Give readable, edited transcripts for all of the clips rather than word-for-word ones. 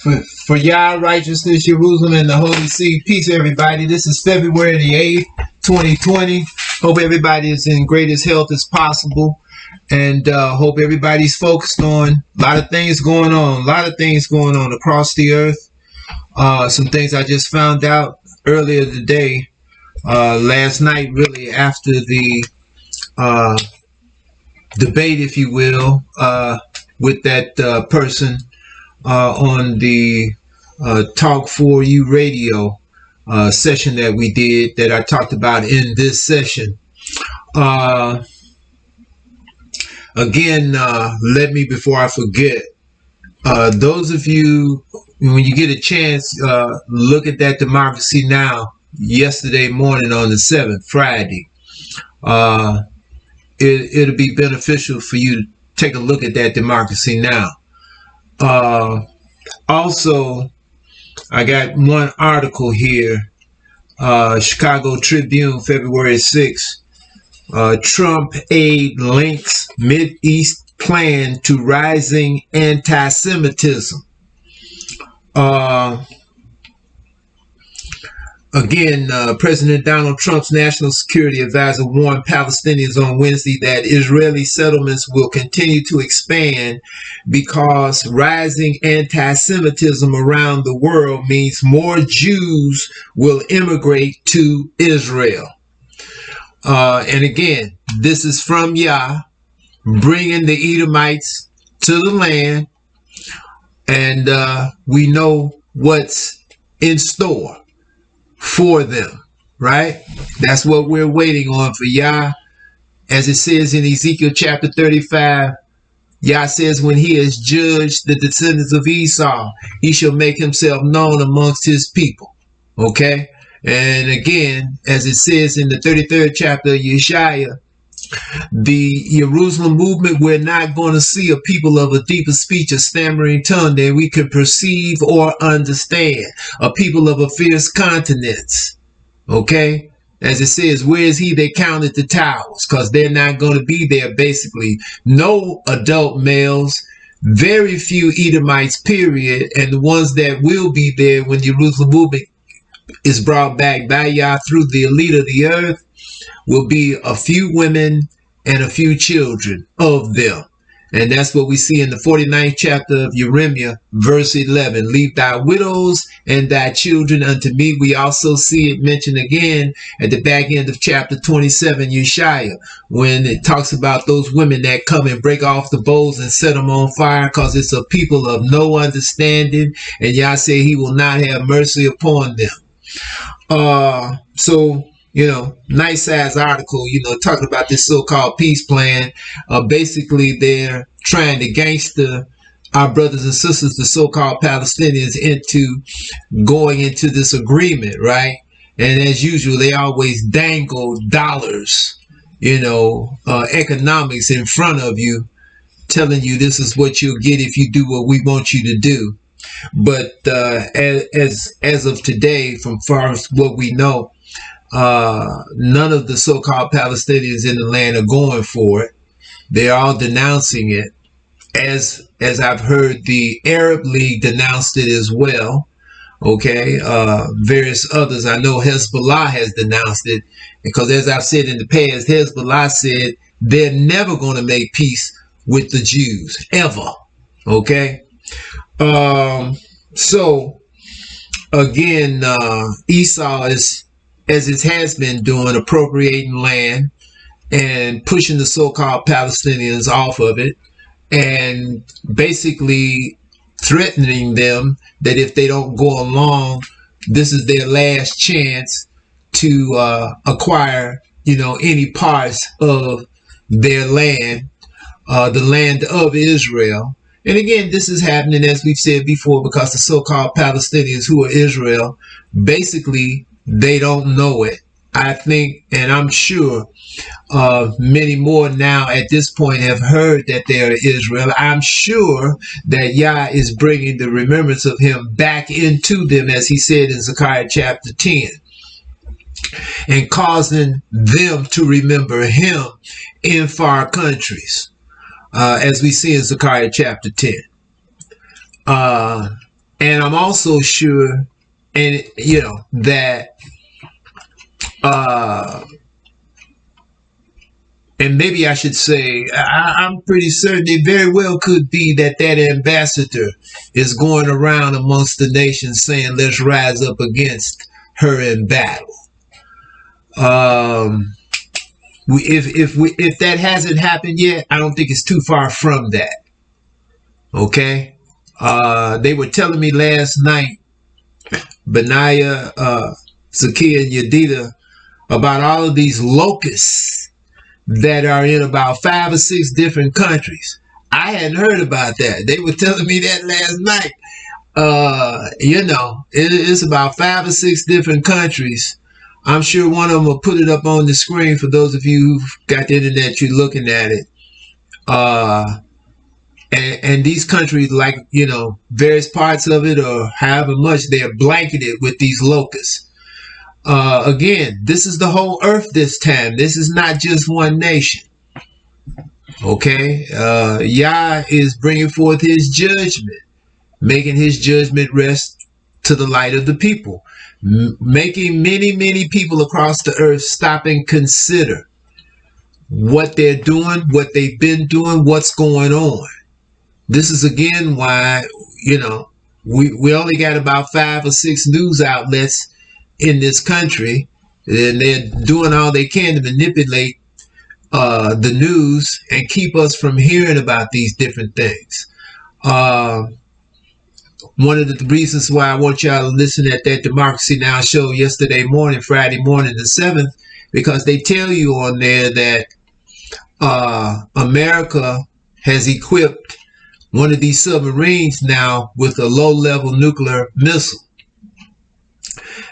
For Yah, righteousness, Jerusalem, and the Holy See. Peace, everybody. This is February the 8th, 2020. Hope everybody is in greatest health as possible. And hope everybody's focused on a lot of things going on. A lot of things going on across the earth. Some things I just found out earlier today. Last night, really, after the debate, if you will, with that person on the Talk For You radio session that we did, that I talked about in this session. Again, let me, before I forget, those of you, when you get a chance, look at that Democracy Now! Yesterday morning on the 7th, Friday. It'll be beneficial for you to take a look at that Democracy Now! Also, I got one article here, Chicago Tribune, February 6th. Trump aide links Mideast plan to rising anti-Semitism. Again, President Donald Trump's national security advisor warned Palestinians on Wednesday that Israeli settlements will continue to expand because rising anti-Semitism around the world means more Jews will immigrate to Israel. And again, this is from Yah, bringing the Edomites to the land, and we know what's in store for them, right? That's what we're waiting on for Yah. As it says in Ezekiel chapter 35, Yah says, when he has judged the descendants of Esau, he shall make himself known amongst his people. Okay? And again, as it says in the 33rd chapter of Yeshaya, the Jerusalem movement, we're not going to see a people of a deeper speech, a stammering tongue that we can perceive or understand, a people of a fierce countenance. Okay? As it says, where is he that counted the towers? Because they're not going to be there, basically. No adult males, very few Edomites, period. And the ones that will be there when the Jerusalem movement is brought back by Yah through the elite of the earth will be a few women and a few children of them. And that's what we see in the 49th chapter of Jeremiah, verse 11. Leave thy widows and thy children unto me. We also see it mentioned again at the back end of chapter 27, Yeshaya, when it talks about those women that come and break off the bowls and set them on fire, because it's a people of no understanding. And Yah said he will not have mercy upon them. So, you know, nice ass article, you know, talking about this so-called peace plan. Basically, they're trying to gangster our brothers and sisters, the so-called Palestinians, into going into this agreement, right? And as usual, they always dangle dollars, you know, economics in front of you, telling you this is what you'll get if you do what we want you to do. But as of today, from far as what we know, none of the so-called Palestinians in the land are going for it. They're all denouncing it. As I've heard, the Arab League denounced it as well. Okay, various others. I know Hezbollah has denounced it, because as I've said in the past, Hezbollah said they're never going to make peace with the Jews, ever. Okay. So again, Esau is, as it has been doing, appropriating land and pushing the so-called Palestinians off of it, and basically threatening them that if they don't go along, this is their last chance to acquire, you know, any parts of their land, the land of Israel. And again, this is happening, as we've said before, because the so-called Palestinians, who are Israel, basically, they don't know it. I think, and I'm sure many more now at this point have heard that they are Israel. I'm sure that Yah is bringing the remembrance of him back into them, as he said in Zechariah chapter 10, and causing them to remember him in far countries. As we see in Zechariah chapter 10. And I'm also sure, and that and maybe I should say, I'm pretty certain it very well could be that ambassador is going around amongst the nations saying, let's rise up against her in battle. If that hasn't happened yet, I don't think it's too far from that. Okay. They were telling me last night, Benaiah, Zakiya, and Yedida, about all of these locusts that are in about 5 or 6 different countries. I hadn't heard about that. They were telling me that last night. It's about 5 or 6 different countries. I'm sure one of them will put it up on the screen for those of you who've got the internet, you're looking at it. And these countries, like, various parts of it, or however much, they're blanketed with these locusts. Again, this is the whole earth this time. This is not just one nation. Okay? Yah is bringing forth his judgment, making his judgment rest to the light of the people, making many, many people across the earth stop and consider what they're doing, what they've been doing, what's going on. This is again why, we only got about 5 or 6 news outlets in this country, and they're doing all they can to manipulate the news and keep us from hearing about these different things. One of the reasons why I want y'all to listen at that Democracy Now! Show yesterday morning, Friday morning the 7th, because they tell you on there that America has equipped one of these submarines now with a low-level nuclear missile.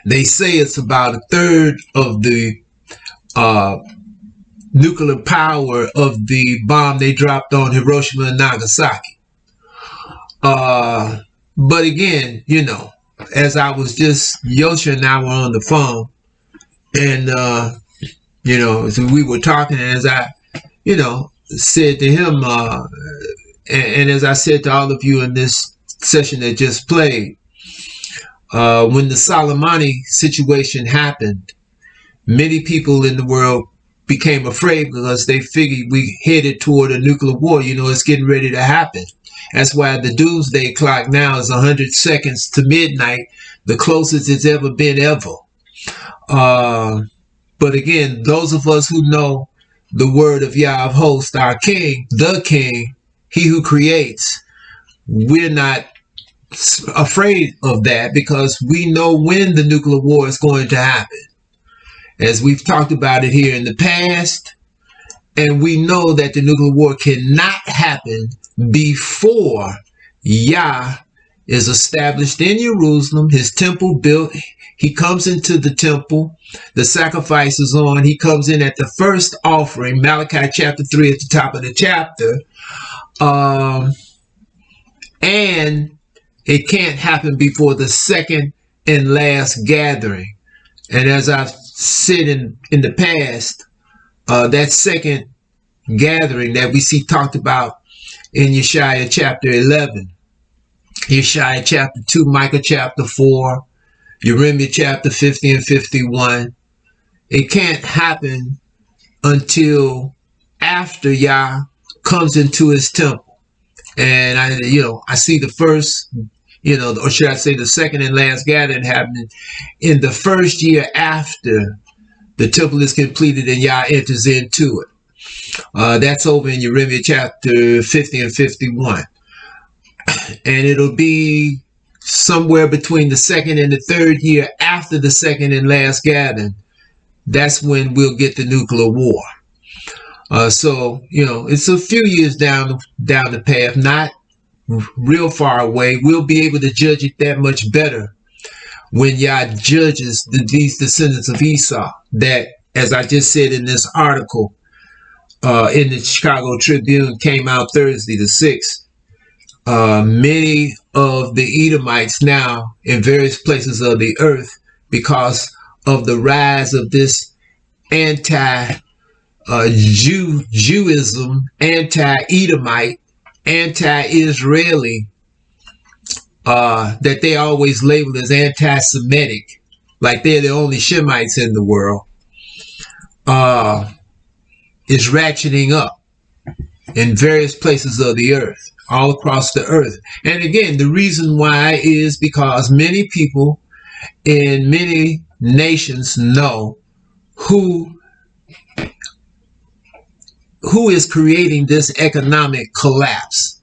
They say it's about 1/3 of the nuclear power of the bomb they dropped on Hiroshima and Nagasaki. But again, as I was just, Yosha and I were on the phone, and so we were talking, and as I, said to him, and as I said to all of you in this session that just played, when the Soleimani situation happened, many people in the world became afraid because they figured we headed toward a nuclear war. It's getting ready to happen. That's why the doomsday clock now is 100 seconds to midnight, the closest it's ever been ever. But again, those of us who know the word of Yah of Hosts, our King, the King, he who creates, we're not afraid of that because we know when the nuclear war is going to happen. As we've talked about it here in the past, and we know that the nuclear war cannot happen before Yah is established in Jerusalem, his temple built. He comes into the temple, the sacrifice is on, he comes in at the first offering, Malachi chapter 3 at the top of the chapter, and it can't happen before the second and last gathering. And as I've said in the past, that second gathering that we see talked about in Yeshaya chapter 11, Yeshaya chapter 2, Micah chapter 4, Jeremiah chapter 50 and 51. It can't happen until after Yah comes into his temple. And I see the first, or should I say the second and last gathering happening in the first year after the temple is completed and Yah enters into it. That's over in Jeremiah chapter 50 and 51. And it'll be somewhere between the second and the third year after the second and last gathering. That's when we'll get the nuclear war. So, it's a few years down the path, not real far away. We'll be able to judge it that much better when Yah judges these descendants of Esau that, as I just said in this article in the Chicago Tribune, came out Thursday the 6th. Many of the Edomites now in various places of the earth, because of the rise of this anti-Jewism, anti-Edomite, anti-Israeli that they always label as anti-Semitic, like they're the only Shemites in the world, is ratcheting up in various places of the earth, all across the earth. And again, the reason why is because many people in many nations know who is creating this economic collapse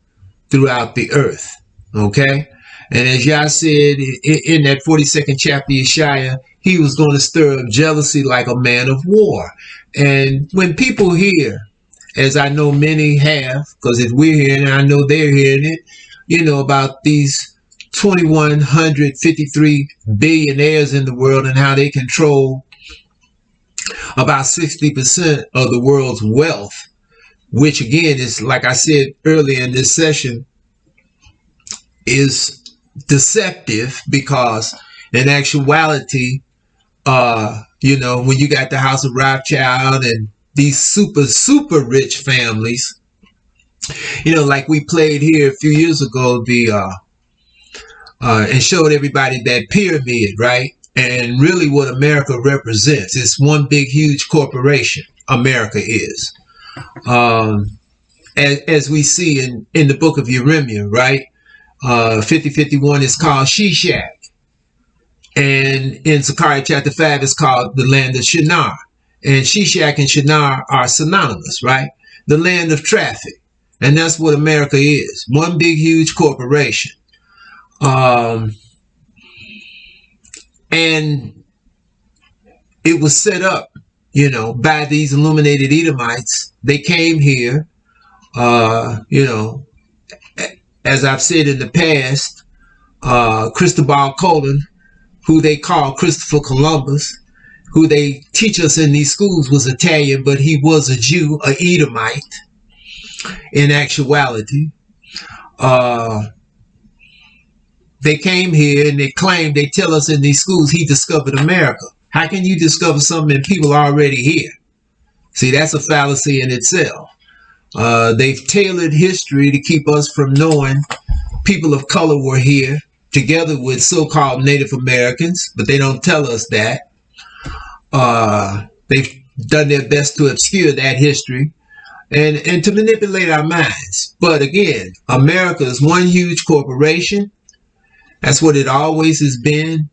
throughout the earth. Okay? And as Yah said in that 42nd chapter of Yeshaya, he was going to stir up jealousy like a man of war. And when people hear, as I know many have, because if we're hearing it, I know they're hearing it, about these 2,153 billionaires in the world and how they control about 60% of the world's wealth, which again is, like I said earlier in this session, is deceptive, because in actuality, when you got the House of Rothschild and these super rich families, like we played here a few years ago, and showed everybody that pyramid, right? And really what America represents, it's one big huge corporation. America is, as we see in the book of Jeremiah, right? 50:51 is called Shishak. And in Zechariah chapter 5, it's called the land of Shinar. And Shishak and Shinar are synonymous, right? The land of traffic. And that's what America is. One big, huge corporation. And it was set up, by these illuminated Edomites. They came here, as I've said in the past, Cristobal Colon, who they call Christopher Columbus, who they teach us in these schools was Italian, but he was a Jew, a Edomite in actuality. They came here and they tell us in these schools he discovered America. How can you discover something and people are already here? See, that's a fallacy in itself. They've tailored history to keep us from knowing people of color were here together with so-called Native Americans, but they don't tell us that. They've done their best to obscure that history and to manipulate our minds. But again, America is one huge corporation. That's what it always has been.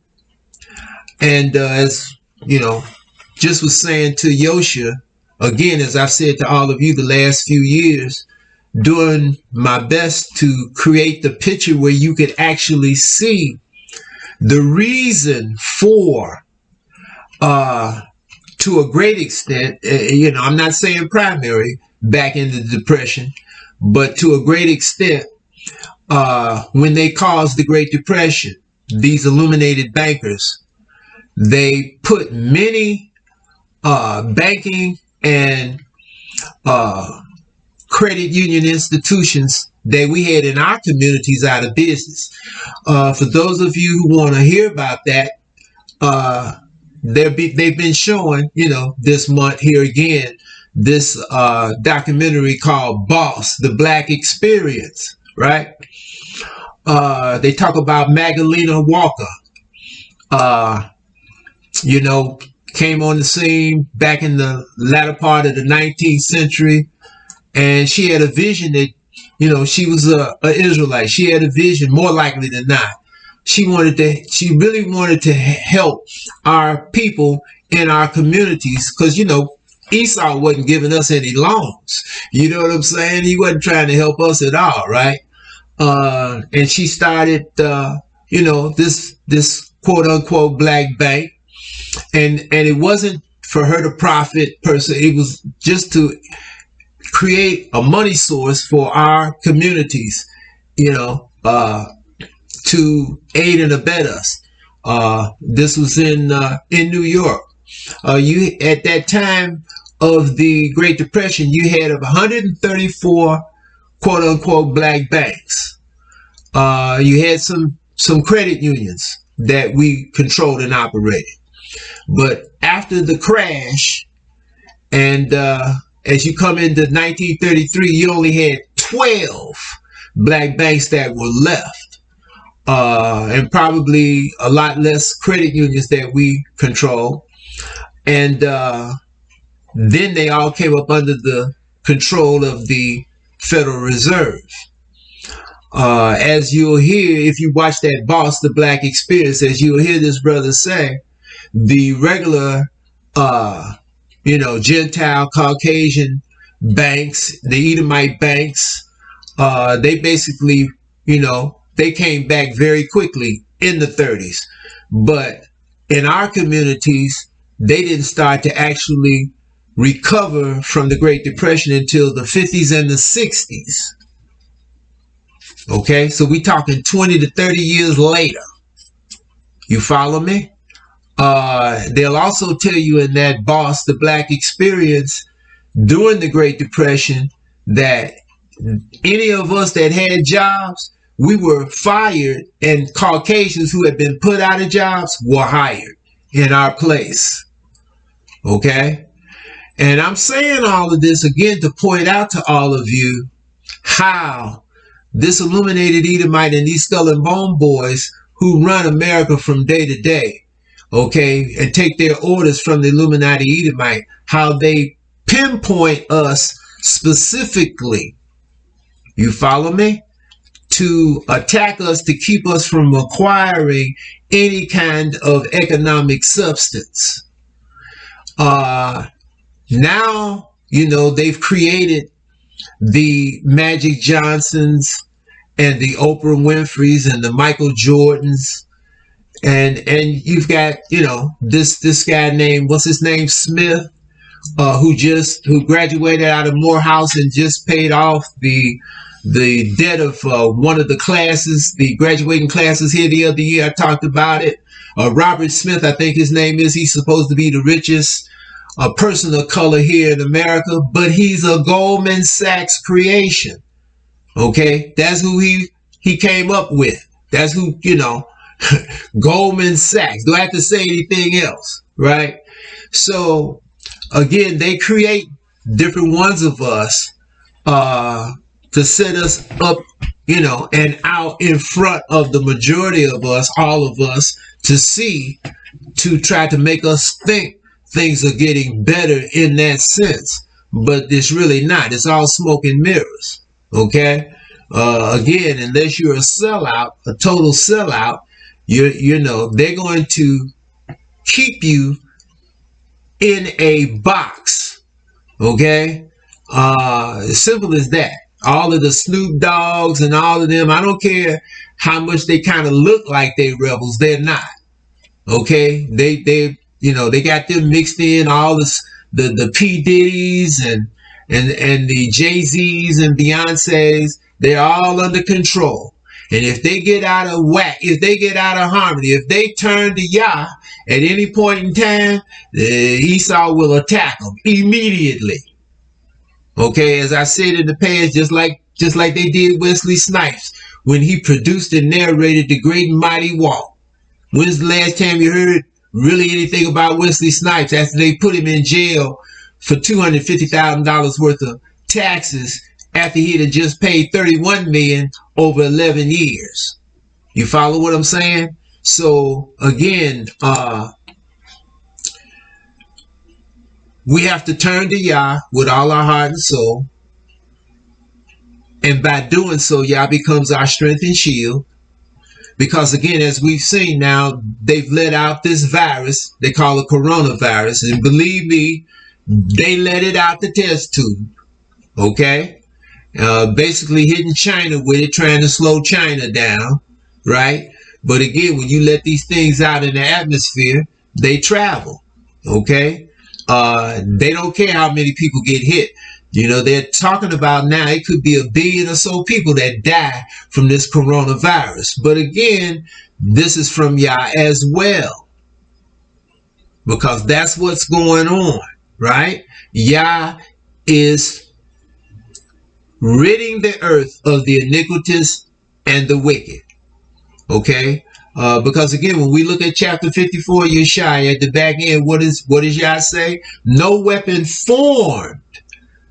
And as just was saying to Yosha, again, as I've said to all of you the last few years, doing my best to create the picture where you could actually see the reason for, to a great extent, I'm not saying primary back in the Depression, but to a great extent, when they caused the Great Depression, these illuminated bankers, they put many banking and credit union institutions that we had in our communities out of business. For those of you who want to hear about that, they've been showing, this month here again, this documentary called Boss, The Black Experience, right? They talk about Magdalena Walker, came on the scene back in the latter part of the 19th century. And she had a vision that, she was a Israelite. She had a vision, more likely than not. She really wanted to help our people in our communities because, Esau wasn't giving us any loans. You know what I'm saying? He wasn't trying to help us at all, right? And she started, this quote unquote black bank. And it wasn't for her to profit per se. It was just to create a money source for our communities, to aid and abet us. This was in New York. You at that time of the Great Depression, you had 134 quote unquote black banks. You had some credit unions that we controlled and operated. But after the crash, and as you come into 1933, you only had 12 black banks that were left. and probably a lot less credit unions that we control. And then they all came up under the control of the Federal Reserve. As you'll hear, if you watch that Boss the Black Experience, as you'll hear this brother say, the regular, Gentile, Caucasian banks, the Edomite banks, they basically, they came back very quickly in the 30s. But in our communities, they didn't start to actually recover from the Great Depression until the 50s and the 60s. Okay, so we talking 20 to 30 years later. You follow me? They'll also tell you in that Boss the Black Experience during the Great Depression that any of us that had jobs, we were fired, and Caucasians who had been put out of jobs were hired in our place. Okay? And I'm saying all of this again to point out to all of you how this illuminated Edomite and these Skull and Bone boys who run America from day to day, okay, and take their orders from the Illuminati Edomite, how they pinpoint us specifically, you follow me, to attack us, to keep us from acquiring any kind of economic substance. Now, they've created the Magic Johnsons and the Oprah Winfreys and the Michael Jordans, and you've got this guy named, what's his name, Smith, who graduated out of Morehouse and just paid off the debt of one of the classes, the graduating classes here the other year. I talked about it. Robert Smith, I think his name is. He's supposed to be the richest person of color here in America, but he's a Goldman Sachs creation. Okay, that's who he came up with. That's who, Goldman Sachs. Do I have to say anything else? Right? So again, they create different ones of us to set us up, and out in front of the majority of us, all of us, to try to make us think things are getting better in that sense. But it's really not. It's all smoke and mirrors. Okay? Again, unless you're a sellout, a total sellout, they're going to keep you in a box. Okay? As simple as that. All of the Snoop Dogs and all of them, I don't care how much they kind of look like they rebels, they're not. Okay? They got them mixed in, all this, the P. Diddy's and the Jay-Z's and Beyonce's. They're all under control. And if they get out of whack, if they get out of harmony, if they turn to Yah at any point in time, Esau will attack them immediately. Okay, as I said in the past, just like they did Wesley Snipes when he produced and narrated The Great and Mighty Walk. When's the last time you heard really anything about Wesley Snipes after they put him in jail for $250,000 worth of taxes after he had just paid $31 million over 11 years? You follow what I'm saying? So again, we have to turn to Yah with all our heart and soul. And by doing so, Yah becomes our strength and shield. Because again, as we've seen now, they've let out this virus. They call it coronavirus. And believe me, they let it out the test tube. Okay? Basically hitting China with it, trying to slow China down. Right? But again, when you let these things out in the atmosphere, they travel. Okay? They don't care how many people get hit. They're talking about now it could be 1 billion or so people that die from this coronavirus. But again, this is from Yah as well, because that's what's going on, right? Yah is ridding the earth of the iniquitous and the wicked. Okay? Because again, when we look at chapter 54, Yeshaya, at the back end, what does Yah say? No weapon formed.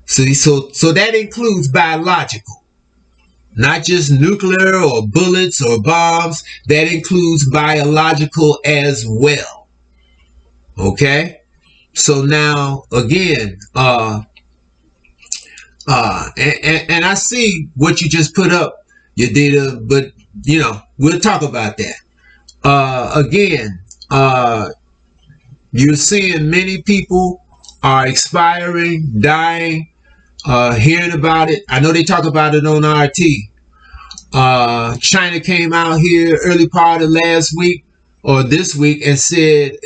So that includes biological. not just nuclear or bullets or bombs. That includes biological as well. Okay? So now, again, and I see what you just put up, Yadida, but, you know, we'll talk about that. Again, you're seeing many people are expiring, dying, hearing about it. I know they talk about it on RT. China came out here early part of last week or this week and said,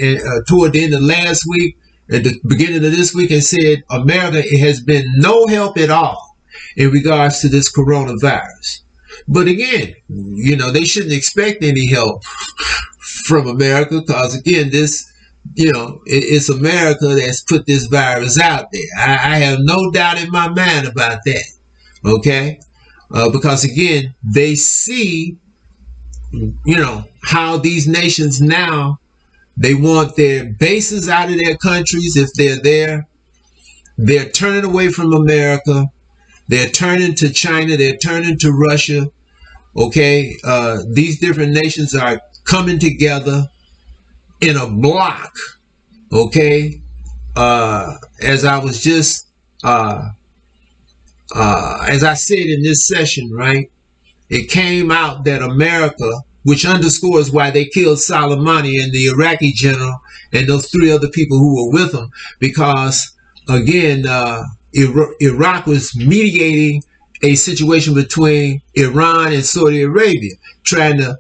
toward the end of last week, at the beginning of this week, and said America, it has been no help at all in regards to this coronavirus. But again, you know, they shouldn't expect any help from America, because again, this, you know, it's America that's put this virus out there. I have no doubt in my mind about that. Okay? Because again, they see, you know, how these nations now, they want their bases out of their countries if they're there. They're turning away from America. They're turning to China. They're turning to Russia. Okay? These different nations are coming together in a block. Okay? As I was just, as I said in this session, right? It came out that America, which underscores why they killed Soleimani and the Iraqi general and those 3 other people who were with him, because again, Iraq was mediating a situation between Iran and Saudi Arabia, trying to,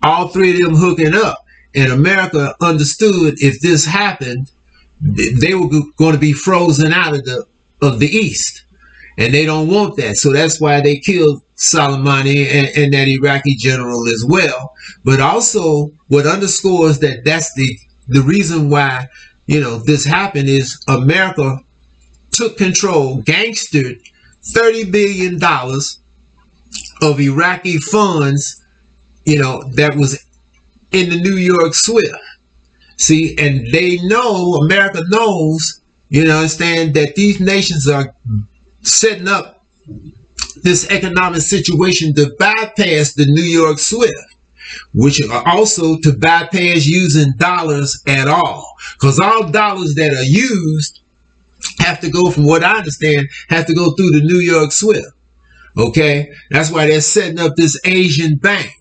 all 3 of them hooking up. And America understood if this happened, they were going to be frozen out of the East. And they don't want that. So that's why they killed Soleimani and that Iraqi general as well. But also what underscores that that's the reason why, you know, this happened is America took control, gangstered $30 billion of Iraqi funds, you know, that was in the New York SWIFT. See, and they know, America knows, you know, understand that these nations are setting up this economic situation to bypass the New York SWIFT, which are also to bypass using dollars at all. Because all dollars that are used have to go, from what I understand, have to go through the New York SWIFT. Okay? That's why they're setting up this Asian bank.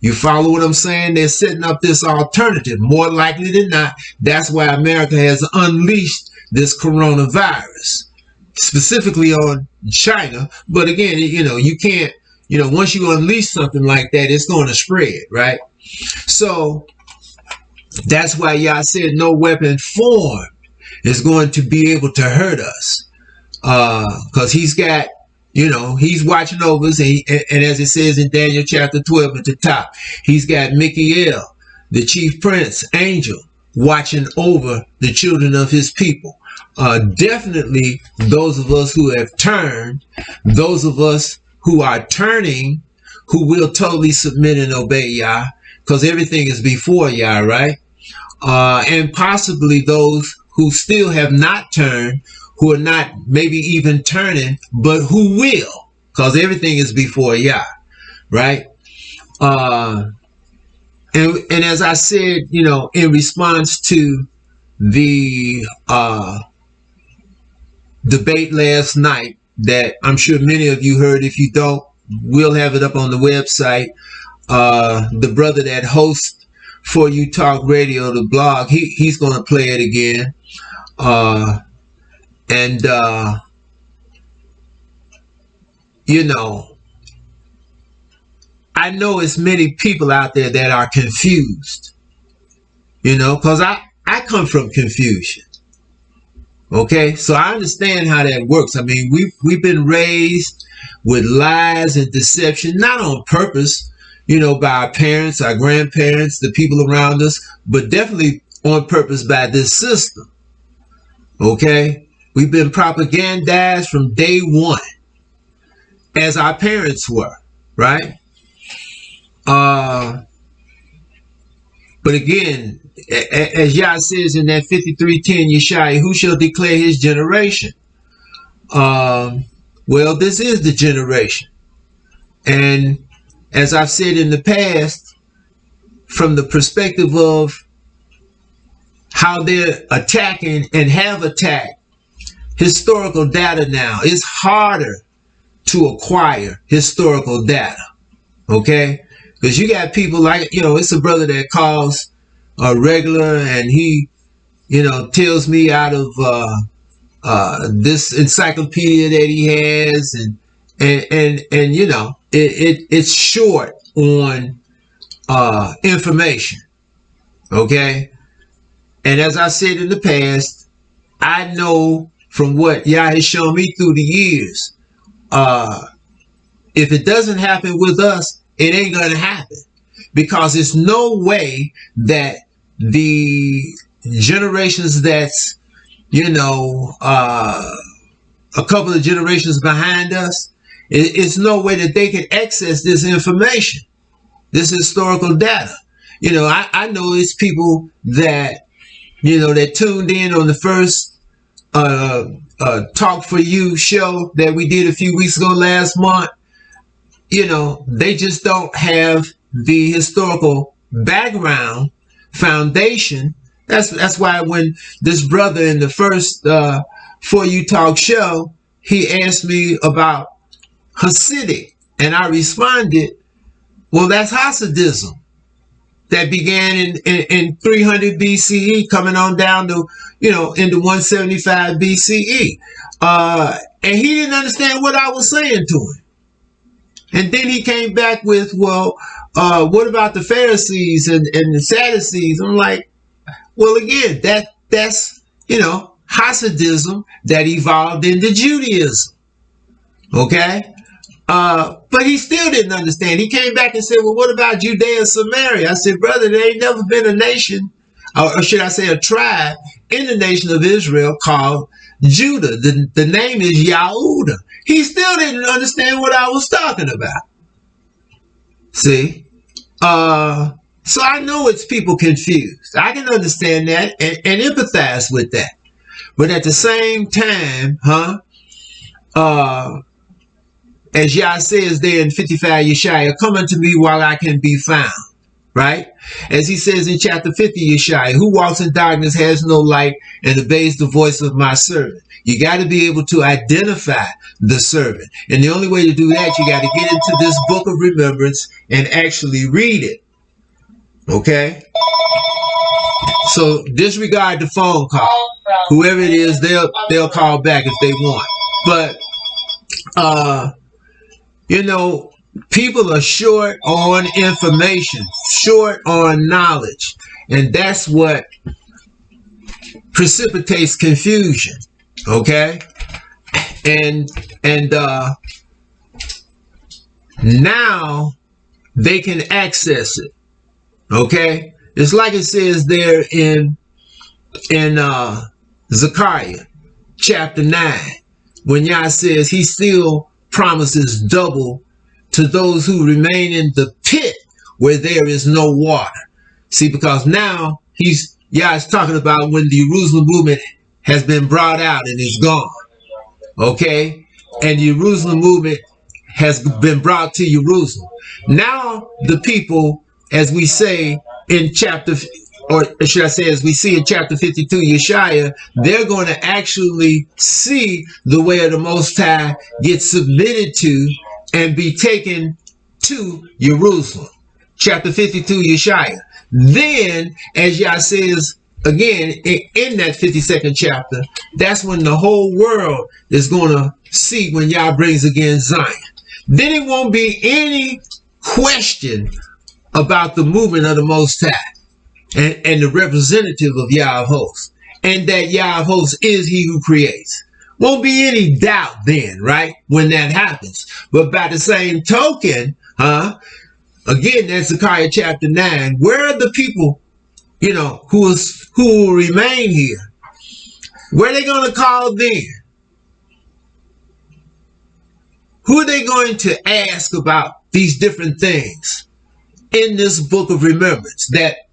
You follow what I'm saying? They're setting up this alternative. More likely than not, that's why America has unleashed this coronavirus, specifically on China. But again, you know, you can't, you know, once you unleash something like that, it's going to spread, right? So that's why y'all said no weapon formed is going to be able to hurt us. Because he's got, you know, he's watching over us, and as it says in Daniel chapter 12 at the top, he's got Michael, the chief prince, angel, watching over the children of his people. Definitely those of us who have turned, those of us who are turning, who will totally submit and obey Yah, because everything is before Yah, right? And possibly those who still have not turned, who are not maybe even turning, but who will, because everything is before Yah, right? And as I said, you know, in response to the debate last night that I'm sure many of you heard. If you don't, we'll have it up on the website. The brother that hosts For You Talk Radio, the blog, he's going to play it again. You know, I know it's many people out there that are confused, you know, because I come from confusion. Okay, so I understand how that works. I mean, we've been raised with lies and deception, not on purpose, you know, by our parents, our grandparents, the people around us, but definitely on purpose by this system. Okay, we've been propagandized from day one, as our parents were, right? But again, as Yah says in that 53:10 Yeshaya, who shall declare his generation? Well, this is the generation. And as I've said in the past, from the perspective of how they're attacking and have attacked historical data now, it's harder to acquire historical data. Okay? Because you got people like, it's a brother that calls a regular, and he, tells me out of this encyclopedia that he has, and it's short on information. Okay? And as I said in the past, I know from what Yah has shown me through the years, if it doesn't happen with us, it ain't going to happen. Because there's no way that the generations that's, a couple of generations behind us, it's no way that they can access this information, this historical data. I know it's people that, that tuned in on the first Talk for You show that we did a few weeks ago last month. They just don't have the historical background foundation. That's why when this brother in the first For You Talk show, he asked me about Hasidic, and I responded, well, that's Hasidism that began in 300 BCE, coming on down to, into 175 BCE. And he didn't understand what I was saying to him. And then he came back with, well, what about the Pharisees and the Sadducees? I'm like, well, again, that's Hasidism that evolved into Judaism. Okay? But he still didn't understand. He came back and said, well, what about Judea and Samaria? I said, brother, there ain't never been a nation, or should I say a tribe, in the nation of Israel called Judah. The name is Yahudah. He still didn't understand what I was talking about. See? So I know it's people confused. I can understand that and empathize with that. But at the same time, as Yah says there in 55 Yeshaya, come unto me while I can be found. Right? As he says in chapter 50 Yeshaya, who walks in darkness has no light and obeys the voice of my servant. You got to be able to identify the servant. And the only way to do that, you got to get into this book of remembrance and actually read it. Okay? So disregard the phone call. Whoever it is, they'll call back if they want. But people are short on information, short on knowledge, and that's what precipitates confusion. Okay? And now they can access it. Okay? It's like it says there in Zechariah chapter 9, when Yah says he still promises double to those who remain in the pit where there is no water. See, because now Yah is talking about when the Jerusalem movement has been brought out and is gone. Okay? And the Jerusalem movement has been brought to Jerusalem. Now the people, as we say in chapter, or should I say as we see in chapter 52 Yeshaya, they're going to actually see the way of the Most High get submitted to and be taken to Jerusalem. Chapter 52 Yeshaya. Then, as Yah says again in that 52nd chapter, that's when the whole world is going to see when Yah brings again Zion. Then it won't be any question about the movement of the Most High and the representative of Yah of Hosts, and that Yah of Hosts is he who creates. Won't be any doubt then, right, when that happens. But by the same token, again, that's Zechariah chapter 9, where are the people, who will remain here? Where are they going to call then? Who are they going to ask about these different things in this book of remembrance that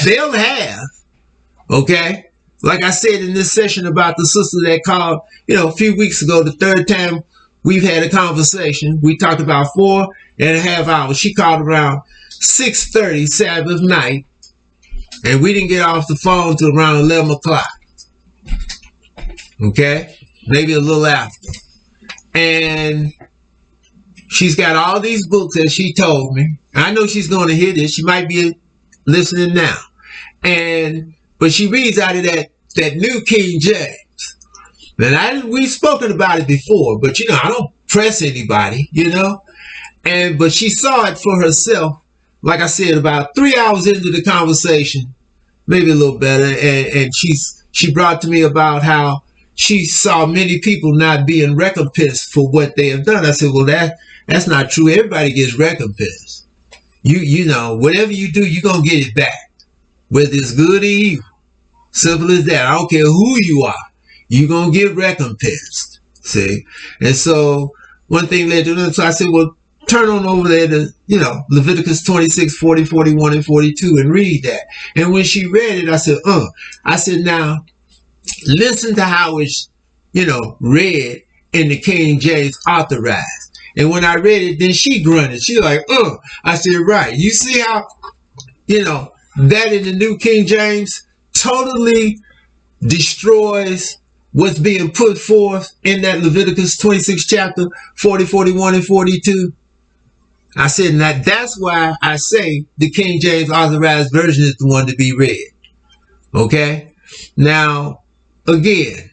they'll have? Okay? Like I said in this session about the sister that called, a few weeks ago, the third time we've had a conversation. We talked about 4.5 hours. She called around 6:30 Sabbath night, and we didn't get off the phone till around 11 o'clock. Okay? Maybe a little after. And she's got all these books that she told me. I know she's going to hear this. She might be listening now. But she reads out of that New King James. And we've spoken about it before, but I don't press anybody, but she saw it for herself. Like I said, about 3 hours into the conversation, maybe a little better. And she brought to me about how she saw many people not being recompensed for what they have done. I said, well, that's not true. Everybody gets recompensed. Whatever you do, you're going to get it back, whether it's good or evil. Simple as that. I don't care who you are. You're going to get recompensed. See? And so one thing led to another. So I said, well, turn on over there to, Leviticus 26, 40, 41, and 42 and read that. And when she read it, I said, I said, now, listen to how it's, read in the King James Authorized. And when I read it, then she grunted. She like, I said, right. You see how, that in the New King James totally destroys what's being put forth in that Leviticus 26 chapter 40, 41, and 42. I said, now that's why I say the King James Authorized Version is the one to be read. Okay? Now, again,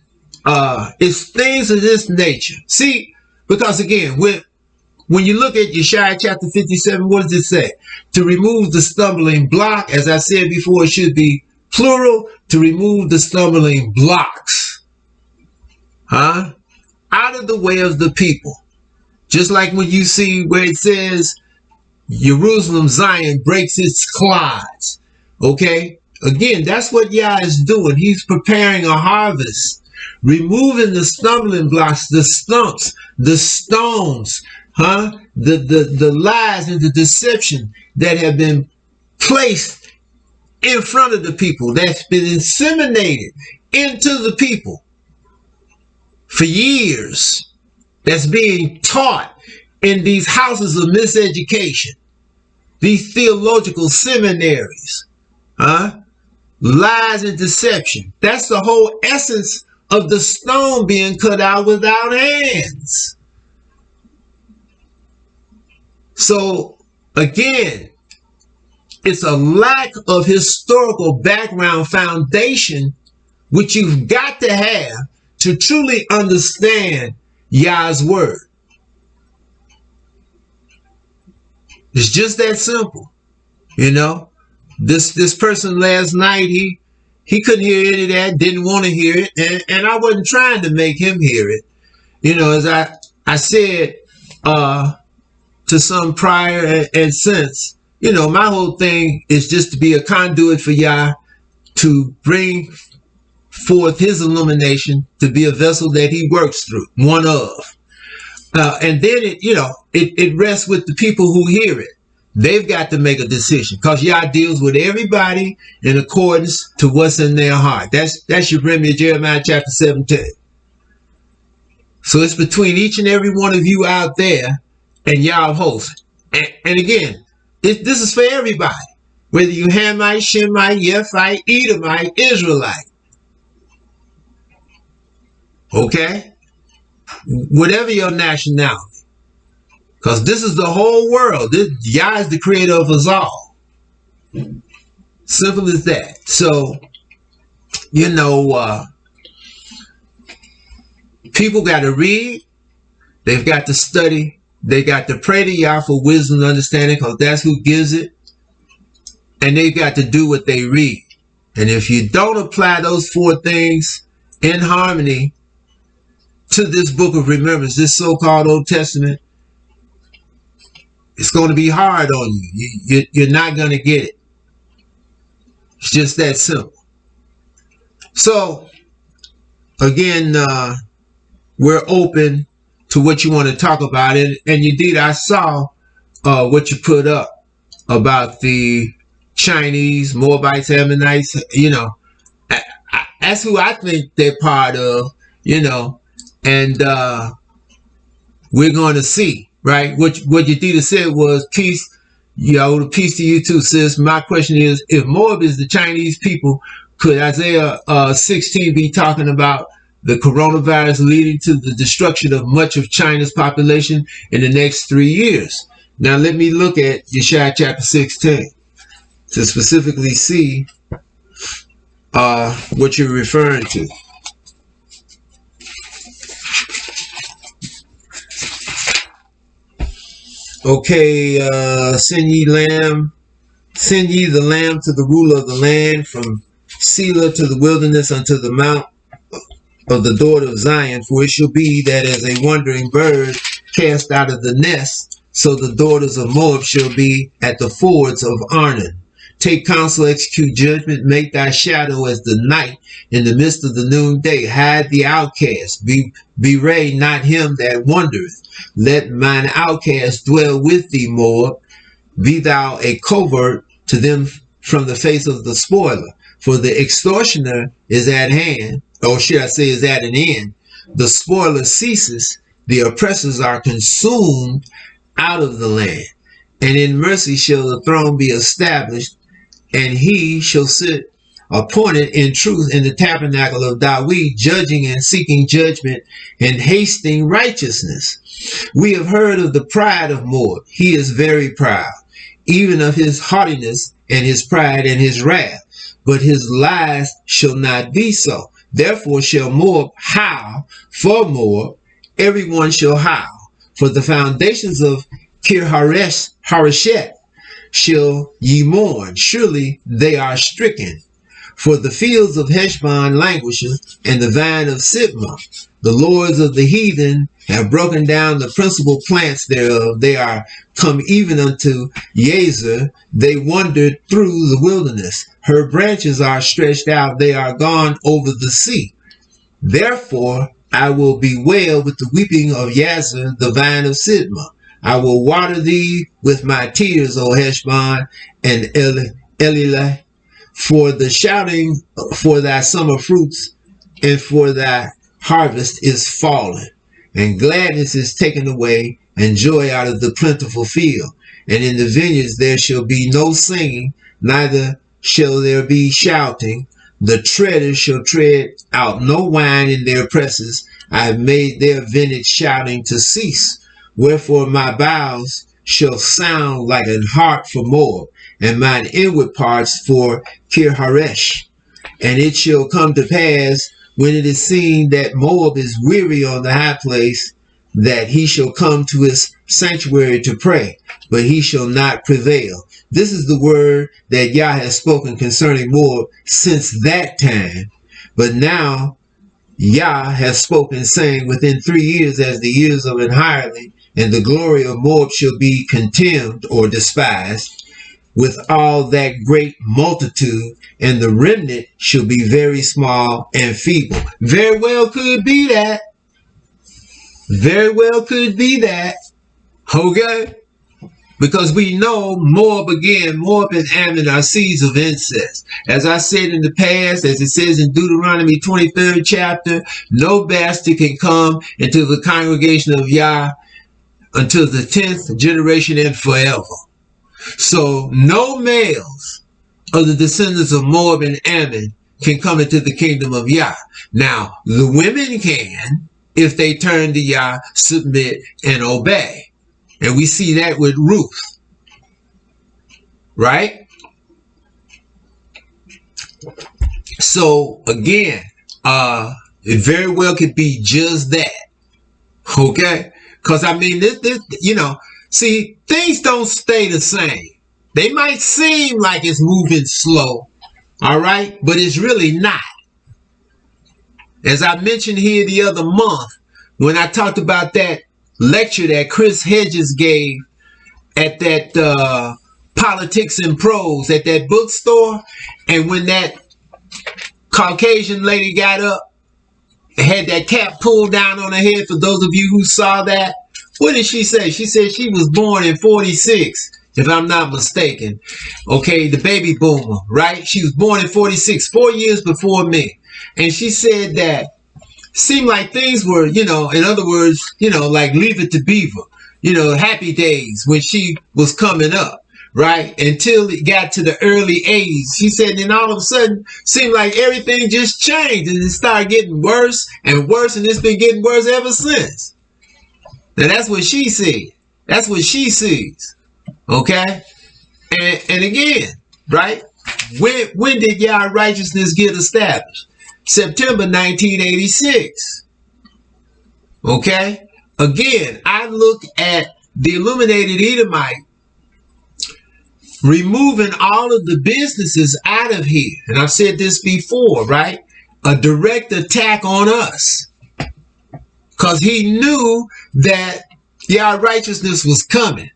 it's things of this nature. See, because again, when you look at Yeshaya chapter 57, what does it say? To remove the stumbling block, as I said before, it should be plural, to remove the stumbling blocks. Out of the way of the people. Just like when you see where it says, Jerusalem, Zion breaks its clods. Okay? Again, that's what Yah is doing. He's preparing a harvest. Removing the stumbling blocks, the stumps, the stones, the lies and the deception that have been placed in front of the people, that's been inseminated into the people for years, that's being taught in these houses of miseducation, these theological seminaries, lies and deception. That's the whole essence of the stone being cut out without hands. So again, it's a lack of historical background foundation, which you've got to have to truly understand Yah's word. It's just that simple. This person last night, he couldn't hear any of that, didn't want to hear it, and I wasn't trying to make him hear it. As I said to some prior and since, my whole thing is just to be a conduit for Yah to bring forth his illumination, to be a vessel that he works through, one of. And then it rests with the people who hear it. They've got to make a decision, because Yah deals with everybody in accordance to what's in their heart. That's your remedy, Jeremiah chapter 17. So it's between each and every one of you out there and Yah of hosts. And again, this is for everybody, whether you Hamite, Shemite, Yephite, Edomite, Israelite. Okay? Whatever your nationality. Because this is the whole world. Yah is the creator of us all. Simple as that. So, people got to read. They've got to study. They got to pray to Yah for wisdom and understanding, because that's who gives it. And they've got to do what they read. And if you don't apply those 4 things in harmony to this book of remembrance, this so-called Old Testament, it's going to be hard on you. You're not going to get it. It's just that simple. So, again, we're open to what you want to talk about. And indeed, I saw what you put up about the Chinese, Moabites, Ammonites. That's who I think they're part of, and we're going to see, right? What Yadida said was, peace, peace to you too, sis. My question is, if Moab is the Chinese people, could Isaiah 16 be talking about the coronavirus leading to the destruction of much of China's population in the next 3 years? Now let me look at Yeshaya chapter 16 to specifically see what you're referring to. Okay, send ye the lamb to the ruler of the land, from Selah to the wilderness unto the mount of the daughter of Zion. For it shall be that as a wandering bird cast out of the nest, so the daughters of Moab shall be at the fords of Arnon. Take counsel, execute judgment, make thy shadow as the night in the midst of the noonday. Hide the outcast, bewray not him that wandereth. Let mine outcast dwell with thee, Moab. Be thou a covert to them from the face of the spoiler. For the extortioner is at hand, or should I say is at an end. The spoiler ceases, the oppressors are consumed out of the land. And in mercy shall the throne be established, and he shall sit appointed in truth in the tabernacle of David, judging and seeking judgment and hasting righteousness. We have heard of the pride of Moab. He is very proud, even of his haughtiness and his pride and his wrath. But his lies shall not be so. Therefore shall Moab howl for Moab, everyone shall howl. For the foundations of Kir-Hareshet shall ye mourn, surely they are stricken. For the fields of Heshbon languisheth, and the vine of Sibmah. The lords of the heathen have broken down the principal plants thereof. They are come even unto Yazer. They wandered through the wilderness. Her branches are stretched out. They are gone over the sea. Therefore I will bewail with the weeping of Yazer, the vine of Sibmah. I will water thee with my tears, O Heshbon and Elilah, for the shouting for thy summer fruits and for thy harvest is fallen, and gladness is taken away, and joy out of the plentiful field. And in the vineyards there shall be no singing, neither shall there be shouting. The treaders shall tread out no wine in their presses. I have made their vintage shouting to cease. Wherefore my bowels shall sound like an harp for Moab, and mine inward parts for Kir-Haresh. And it shall come to pass, when it is seen that Moab is weary on the high place, that he shall come to his sanctuary to pray, but he shall not prevail. This is the word that Yah has spoken concerning Moab since that time. But now Yah has spoken, saying, within 3 years, as the years of an hireling, and the glory of Moab shall be contemned or despised, with all that great multitude, and the remnant shall be very small and feeble. Very well could be that. Very well could be that. Okay? Because we know Moab and Ammon are seeds of incest. As I said in the past, as it says in Deuteronomy 23rd chapter, no bastard can come into the congregation of Yah until the 10th generation and forever. So no males of the descendants of Moab and Ammon can come into the kingdom of Yah. Now, the women can, if they turn to Yah, submit, and obey. And we see that with Ruth. Right? So, again, it very well could be just that. Okay? Because, I mean, this, see, things don't stay the same. They might seem like it's moving slow, all right? But it's really not. As I mentioned here the other month, when I talked about that lecture that Chris Hedges gave at that Politics and Prose at that bookstore, and when that Caucasian lady got up, had that cap pulled down on her head, for those of you who saw that, what did she say? She said she was born in 46, if I'm not mistaken. Okay, the baby boomer, right? She was born in 46, 4 years before me. And she said that seemed like things were, in other words, like Leave It to Beaver, Happy Days when she was coming up, right? Until it got to the early 80s. She said, then all of a sudden, seemed like everything just changed and it started getting worse and worse, and it's been getting worse ever since. Now, that's what she said. That's what she sees. Okay? And again, right? When did Yah righteousness get established? September 1986. Okay? Again, I look at the Illuminated Edomite removing all of the businesses out of here. And I've said this before, right? A direct attack on us. Because he knew that Yah righteousness was coming.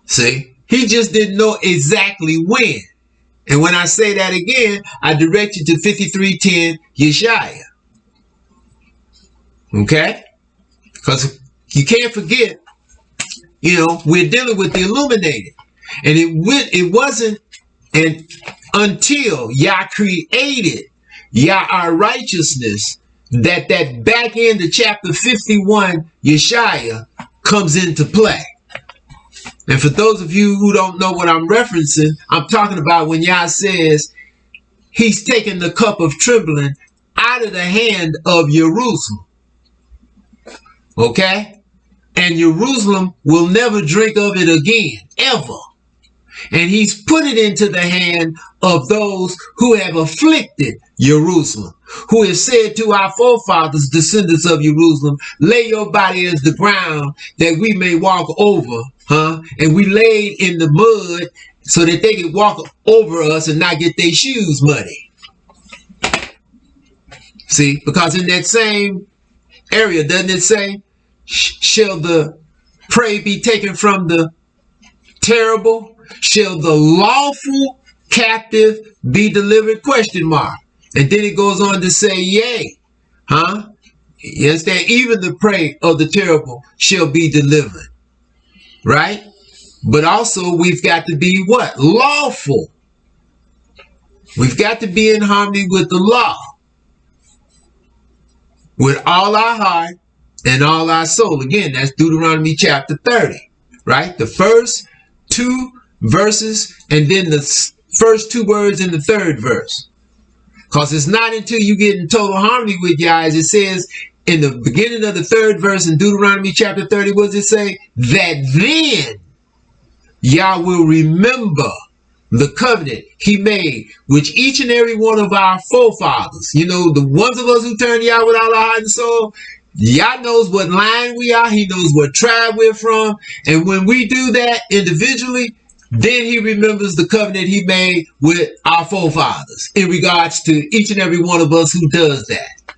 See? He just didn't know exactly when. And when I say that again, I direct you to 5310 Yeshaya. Okay? Because you can't forget, we're dealing with the Illuminated. And it wasn't until Yah created Yah our righteousness that back end of chapter 51 Yeshaya comes into play. And for those of you who don't know what I'm referencing, I'm talking about when Yah says he's taken the cup of trembling out of the hand of Jerusalem. Okay? And Jerusalem will never drink of it again, ever. And he's put it into the hand of those who have afflicted Jerusalem, who have said to our forefathers, descendants of Jerusalem, lay your body as the ground that we may walk over, and we laid in the mud so that they could walk over us and not get their shoes muddy. See, because in that same area, doesn't it say, shall the prey be taken from the terrible? Shall the lawful captive be delivered? Question mark. And then it goes on to say, yea. Yes, that even the prey of the terrible shall be delivered. Right? But also we've got to be what? Lawful. We've got to be in harmony with the law. With all our heart and all our soul. Again, that's Deuteronomy chapter 30. Right? The first two verses and then the first two words in the third verse. Because it's not until you get in total harmony with Yah, as it says in the beginning of the third verse in Deuteronomy chapter 30, what does it say? That then Yah will remember the covenant he made with each and every one of our forefathers. The ones of us who turn Yah with all our heart and soul. Yah knows what line we are. He knows what tribe we're from. And when we do that individually, then he remembers the covenant he made with our forefathers in regards to each and every one of us who does that.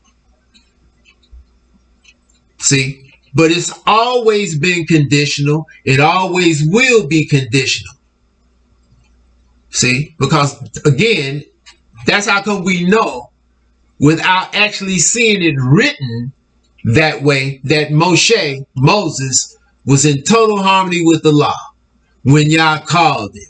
See? But it's always been conditional. It always will be conditional. See? Because, again, that's how come we know without actually seeing it written that way that Moses, was in total harmony with the law when Yah called him.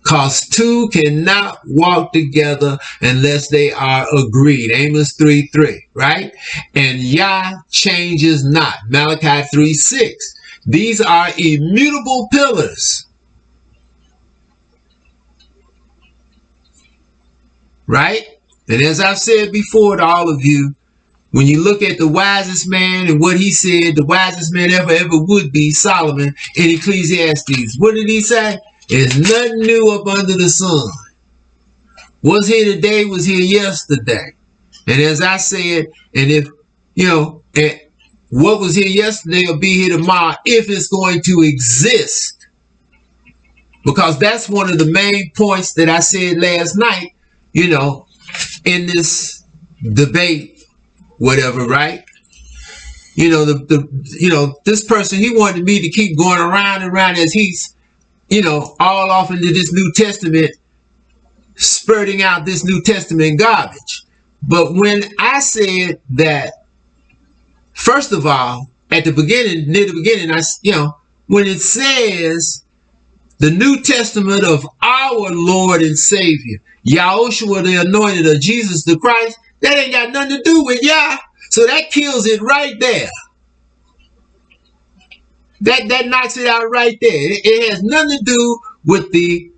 Because two cannot walk together unless they are agreed. Amos 3:3, right? And Yah changes not. Malachi 3:6. These are immutable pillars. Right? And as I've said before to all of you, when you look at the wisest man and what he said, the wisest man ever would be, Solomon, in Ecclesiastes. What did he say? There's nothing new up under the sun. What's here today was here yesterday. And as I said, and if, what was here yesterday will be here tomorrow if it's going to exist. Because that's one of the main points that I said last night, in this debate, whatever, right? This person, he wanted me to keep going around and around as he's, all off into this New Testament, spurting out this New Testament garbage. But when I said that, first of all, near the beginning, when it says the New Testament of our Lord and Savior, Yahushua the Anointed, of Jesus the Christ, That ain't got nothing to do with Yah. So that kills it right there. That knocks it out right there. It has nothing to do with the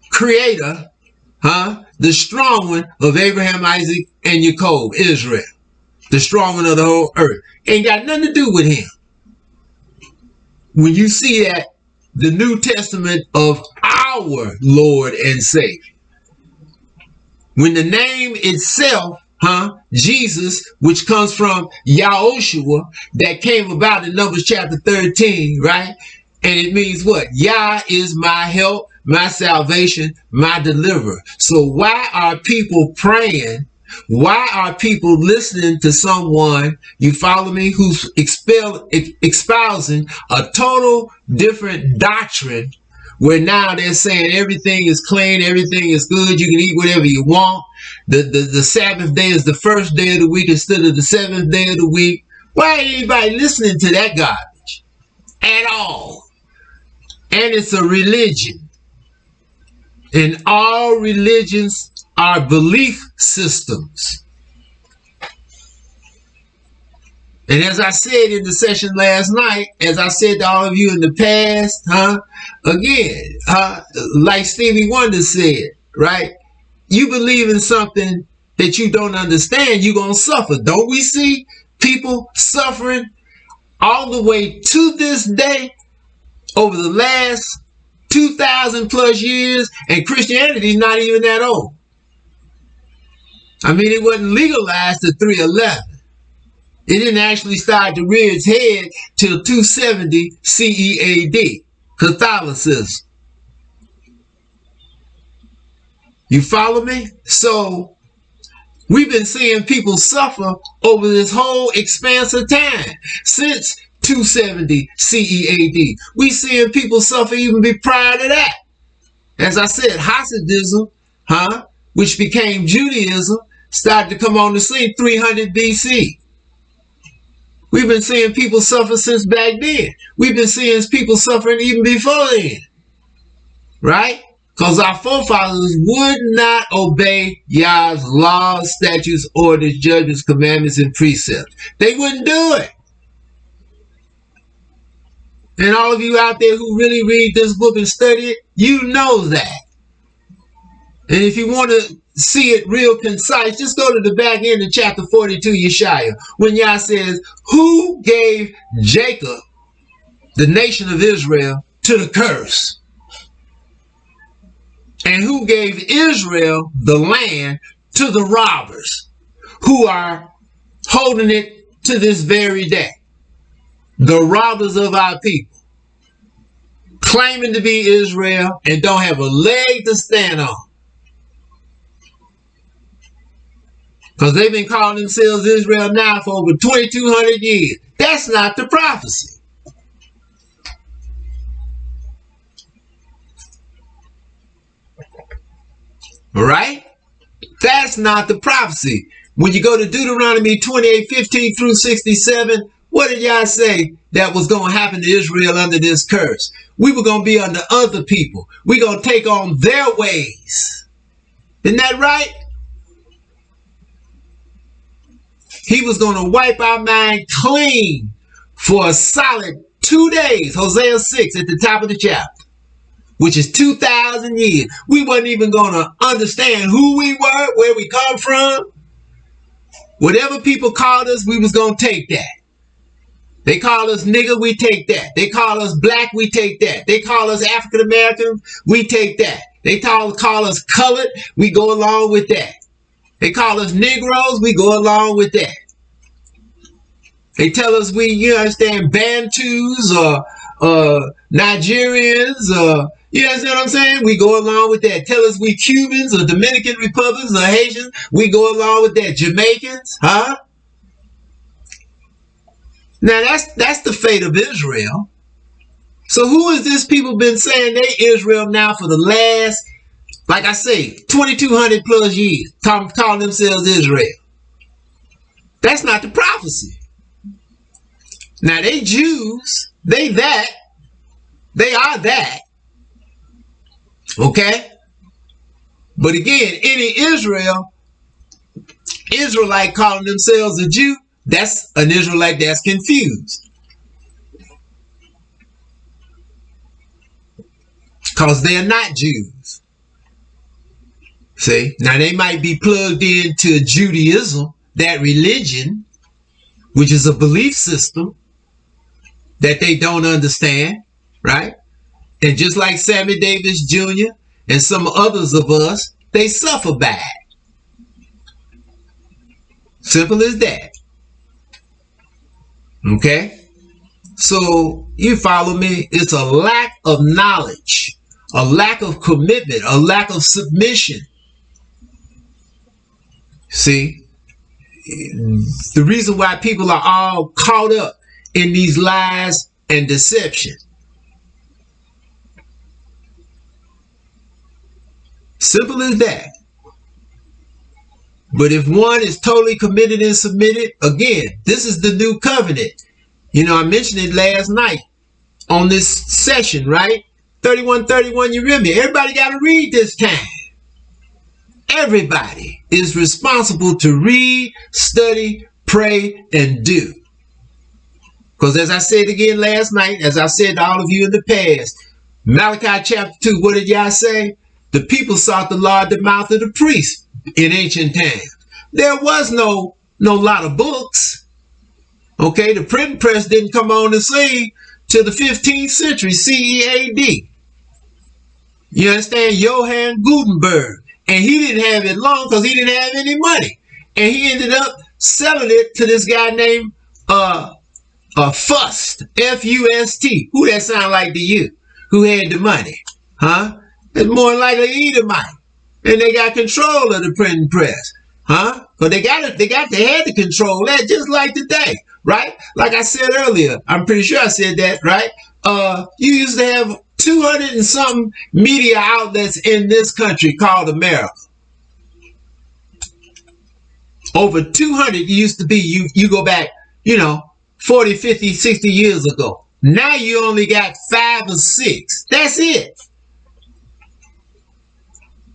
creator, the strong one of Abraham, Isaac, and Jacob, Israel. The strong one of the whole earth. Ain't got nothing to do with him. When you see that, the New Testament of our Lord and Savior. When the name itself, Jesus, which comes from Yahushua, that came about in Numbers chapter 13, right? And it means what? Yah is my help, my salvation, my deliverer. So why are people praying? Why are people listening to someone, you follow me, who's espousing a total different doctrine, where now they're saying everything is clean, everything is good, you can eat whatever you want. The Sabbath day is the first day of the week instead of the seventh day of the week. Why ain't anybody listening to that garbage at all? And it's a religion. And all religions are belief systems. And as I said in the session last night, as I said to all of you in the past, like Stevie Wonder said, right? You believe in something that you don't understand, you're going to suffer. Don't we see people suffering all the way to this day over the last 2,000 plus years, and Christianity is not even that old. I mean, it wasn't legalized to 311. It didn't actually start to rear its head till 270 CE AD, Catholicism. You follow me? So we've been seeing people suffer over this whole expanse of time since 270 CE AD. We seeing people suffer even prior to that. As I said, Hasidism, which became Judaism, started to come on the scene 300 BC. We've been seeing people suffer since back then. We've been seeing people suffering even before then. Right? Because our forefathers would not obey Yah's laws, statutes, orders, judgments, commandments, and precepts. They wouldn't do it. And all of you out there who really read this book and study it, you know that. And if you want to see it real concise, just go to the back end of chapter 42, Yeshaya, when Yah says, who gave Jacob, the nation of Israel, to the curse? And who gave Israel, the land, to the robbers, who are holding it to this very day? The robbers of our people, claiming to be Israel and don't have a leg to stand on. Because they've been calling themselves Israel now for over 2,200 years. That's not the prophecy. All right? That's not the prophecy. When you go to Deuteronomy 28:15 through 67, what did Yah say that was going to happen to Israel under this curse? We were going to be under other people. We're going to take on their ways. Isn't that right? He was going to wipe our mind clean for a solid 2 days. Hosea 6 at the top of the chapter, which is 2,000 years. We wasn't even going to understand who we were, where we come from. Whatever people called us, we was going to take that. They call us nigger, we take that. They call us black, we take that. They call us African American, we take that. They call us colored, we go along with that. They call us Negroes, we go along with that. They tell us we, you understand, Bantus or Nigerians, or you understand what I'm saying? We go along with that. Tell us we Cubans or Dominican Republicans or Haitians, we go along with that. Jamaicans, huh? Now that's the fate of Israel. So who is this people been saying they Israel now for the last, like I say, 2,200 plus years, calling themselves Israel? That's not the prophecy. Now they Jews, they that, they are that. Okay? But again, any Israel Israelite calling themselves a Jew, that's an Israelite that's confused. Because they are not Jews. See, now they might be plugged into Judaism, that religion, which is a belief system that they don't understand, right? And just like Sammy Davis Jr. and some others of us, they suffer bad. Simple as that. Okay? So, you follow me? It's a lack of knowledge, a lack of commitment, a lack of submission. See? The reason why people are all caught up in these lies and deception. Simple as that. But if one is totally committed and submitted, again, this is the new covenant. You know, I mentioned it last night on this session, right? 31:31, you remember? Everybody got to read this time. Everybody is responsible to read, study, pray, and do. Because as I said again last night, as I said to all of you in the past, Malachi chapter 2, what did y'all say? The people sought the law at the mouth of the priest in ancient times. There was no lot of books. Okay, the printing press didn't come on the scene till the 15th century CE AD. You understand? Johann Gutenberg. And he didn't have it long because he didn't have any money. And he ended up selling it to this guy named Fust, F-U-S-T. Who that sound like to you? Who had the money? Huh? It's more likely Edomite. And they got control of the printing press. Huh? But they had to control that just like today. Right? Like I said earlier, I'm pretty sure I said that, right? You used to have 200 and something media outlets in this country called America. Over 200 used to be, you go back, 40, 50, 60 years ago. Now you only got 5 or 6. That's it.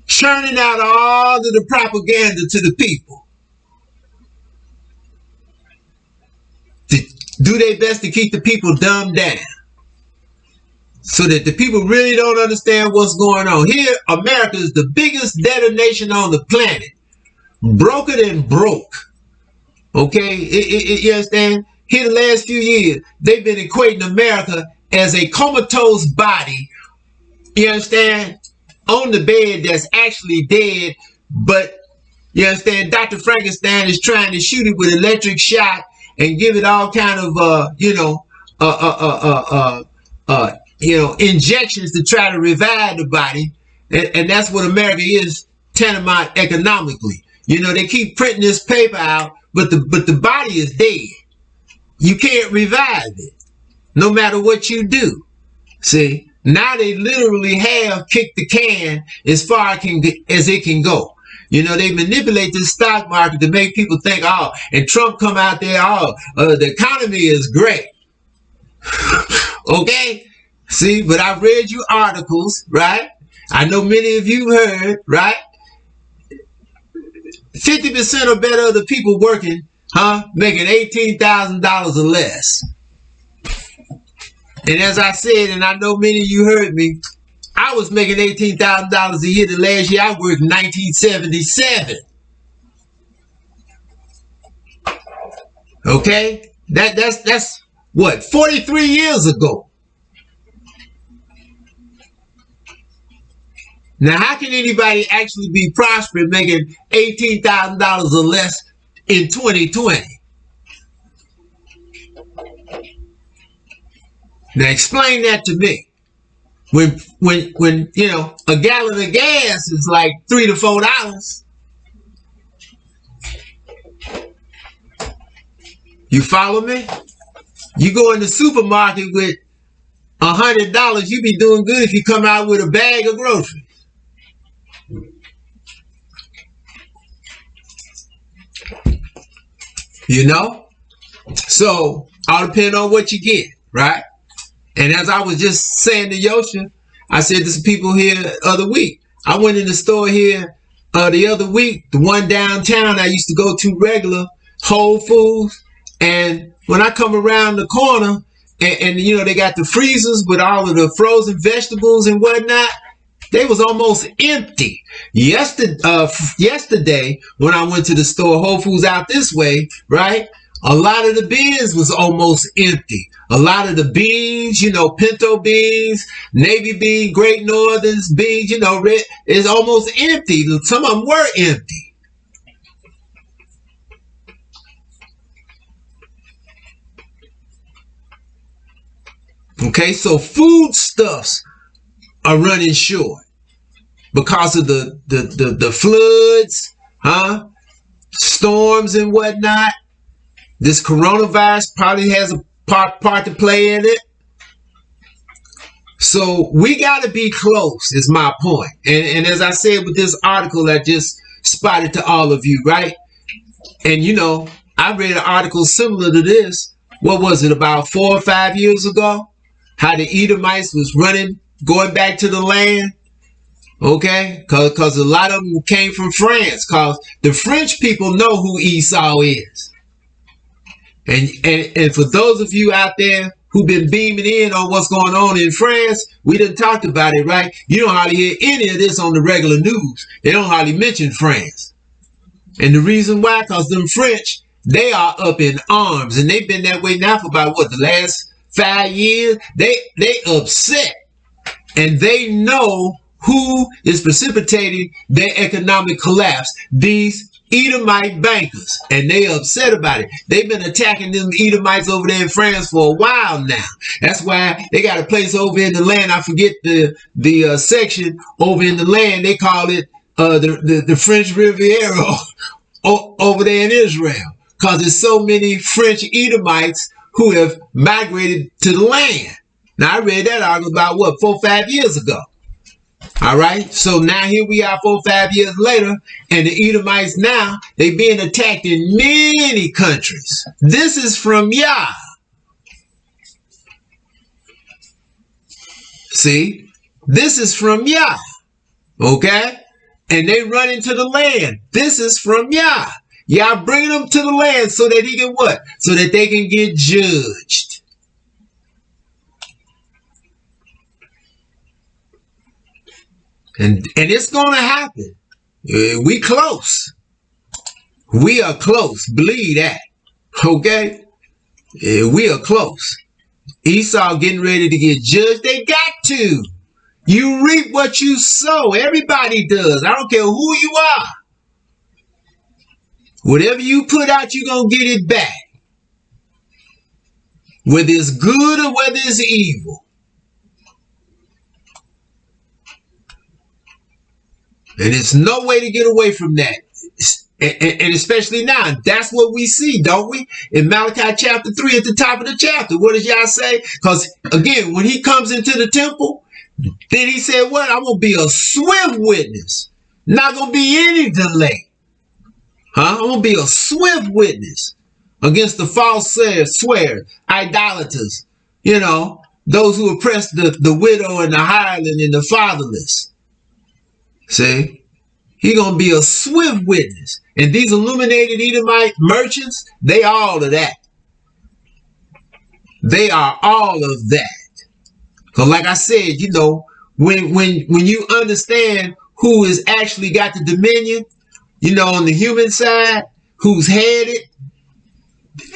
Churning out all of the propaganda to the people. To do their best to keep the people dumbed down. So that the people really don't understand what's going on. Here, America is the biggest debtor nation on the planet. Broken and broke. Okay? You understand? Here the last few years, they've been equating America as a comatose body. You understand? On the bed that's actually dead. But, you understand, Dr. Frankenstein is trying to shoot it with electric shock and give it all kind of, injections to try to revive the body. And that's what America is tantamount economically. They keep printing this paper out, but the body is dead. You can't revive it, no matter what you do. See, now they literally have kicked the can as far as it can go. They manipulate the stock market to make people think, and Trump come out there, the economy is great. Okay? See, but I've read you articles, right? I know many of you heard, right? 50% or better of the people working, making $18,000 or less. And as I said, and I know many of you heard me, I was making $18,000 a year the last year I worked in 1977. Okay? That's what, 43 years ago. Now, how can anybody actually be prospering making $18,000 or less in 2020? Now, explain that to me. When a gallon of gas is like $3 to $4. You follow me? You go in the supermarket with $100, you be doing good if you come out with a bag of groceries. So all depend on what you get, right? And as I was just saying to Yosha, I said to some people here the other week, I went in the store here the other week, the one downtown I used to go to regular, Whole Foods, and when I come around the corner, and you know they got the freezers with all of the frozen vegetables and whatnot, they was almost empty. Yesterday when I went to the store, Whole Foods out this way, right? A lot of the bins was almost empty. A lot of the beans, you know, pinto beans, navy bean, great northerns beans, you know, red, is almost empty. Some of them were empty. Okay, so foodstuffs are running short because of the floods, storms and whatnot. This coronavirus probably has a part to play in it. So we got to be close, is my point. And as I said with this article I just spotted to all of you, right? And you know, I read an article similar to this. What was it, about 4 or 5 years ago? How the Edomites was going back to the land. Okay, because a lot of them came from France. Because the French people know who Esau is. And for those of you out there who've been beaming in on what's going on in France, we done talked about it, right? You don't hardly hear any of this on the regular news. They don't hardly mention France. And the reason why, because them French, they are up in arms. And they've been that way now for about, what, the last 5 years? They upset. And they know who is precipitating their economic collapse. These Edomite bankers, and they upset about it. They've been attacking them Edomites over there in France for a while now. That's why they got a place over in the land. I forget the section over in the land. They call it the French Riviera over there in Israel, because there's so many French Edomites who have migrated to the land. Now I read that article about what, 4 or 5 years ago. All right, so now here we are 4 or 5 years later, and the Edomites now, they being attacked in many countries. This is from Yah. See, this is from Yah. Okay, and they run into the land. This is from Yah. Yah bringing them to the land so that he can what? So that they can get judged. And it's going to happen. We close. We are close. Believe that. Okay? We are close. Esau getting ready to get judged. They got to. You reap what you sow. Everybody does. I don't care who you are. Whatever you put out, you're going to get it back. Whether it's good or whether it's evil. And there's no way to get away from that. And especially now, that's what we see, don't we? In Malachi chapter 3 at the top of the chapter. What does Yah say? Because again, when he comes into the temple, then he said, what? I'm going to be a swift witness. Not going to be any delay. I'm going to be a swift witness against the false swear, idolaters, you know, those who oppress the widow and the hireling and the fatherless. See, he gonna be a swift witness. And these illuminated Edomite merchants, they are all of that. They are all of that. Because like I said, you know, when you understand who has actually got the dominion, you know, on the human side, who's headed,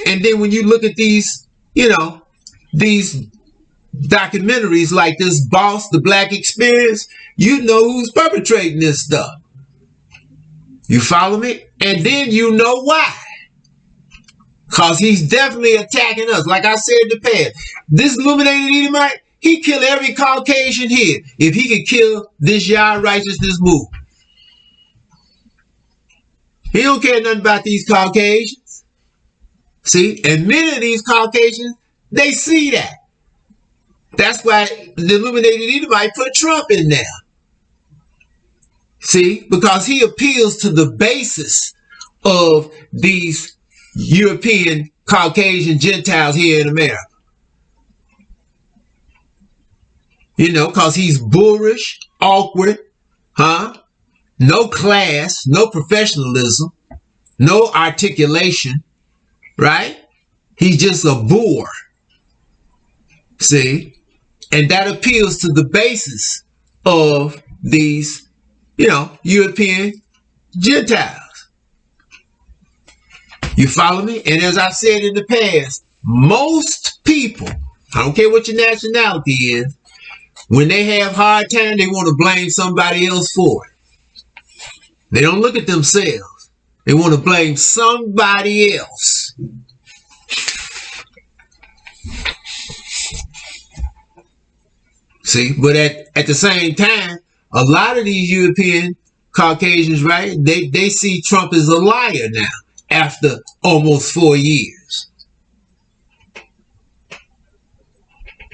and then when you look at these, you know, these documentaries like this Boss, the Black Experience, you know who's perpetrating this stuff. You follow me? And then you know why. Because he's definitely attacking us. Like I said in the past, this illuminated Edomite, he kill every Caucasian here if he could kill this Yah righteousness movement. He don't care nothing about these Caucasians. See? And many of these Caucasians, they see that. That's why the illuminated Edomite put Trump in there. See, because he appeals to the basis of these European Caucasian Gentiles here in America. You know, because he's boorish, awkward, no class, no professionalism, no articulation, right? He's just a boor. See? And that appeals to the basis of these, European Gentiles. You follow me? And as I've said in the past, most people, I don't care what your nationality is, when they have hard time, they want to blame somebody else for it. They don't look at themselves. They want to blame somebody else. See, but at the same time, a lot of these European Caucasians, right, they see Trump as a liar now after almost 4 years.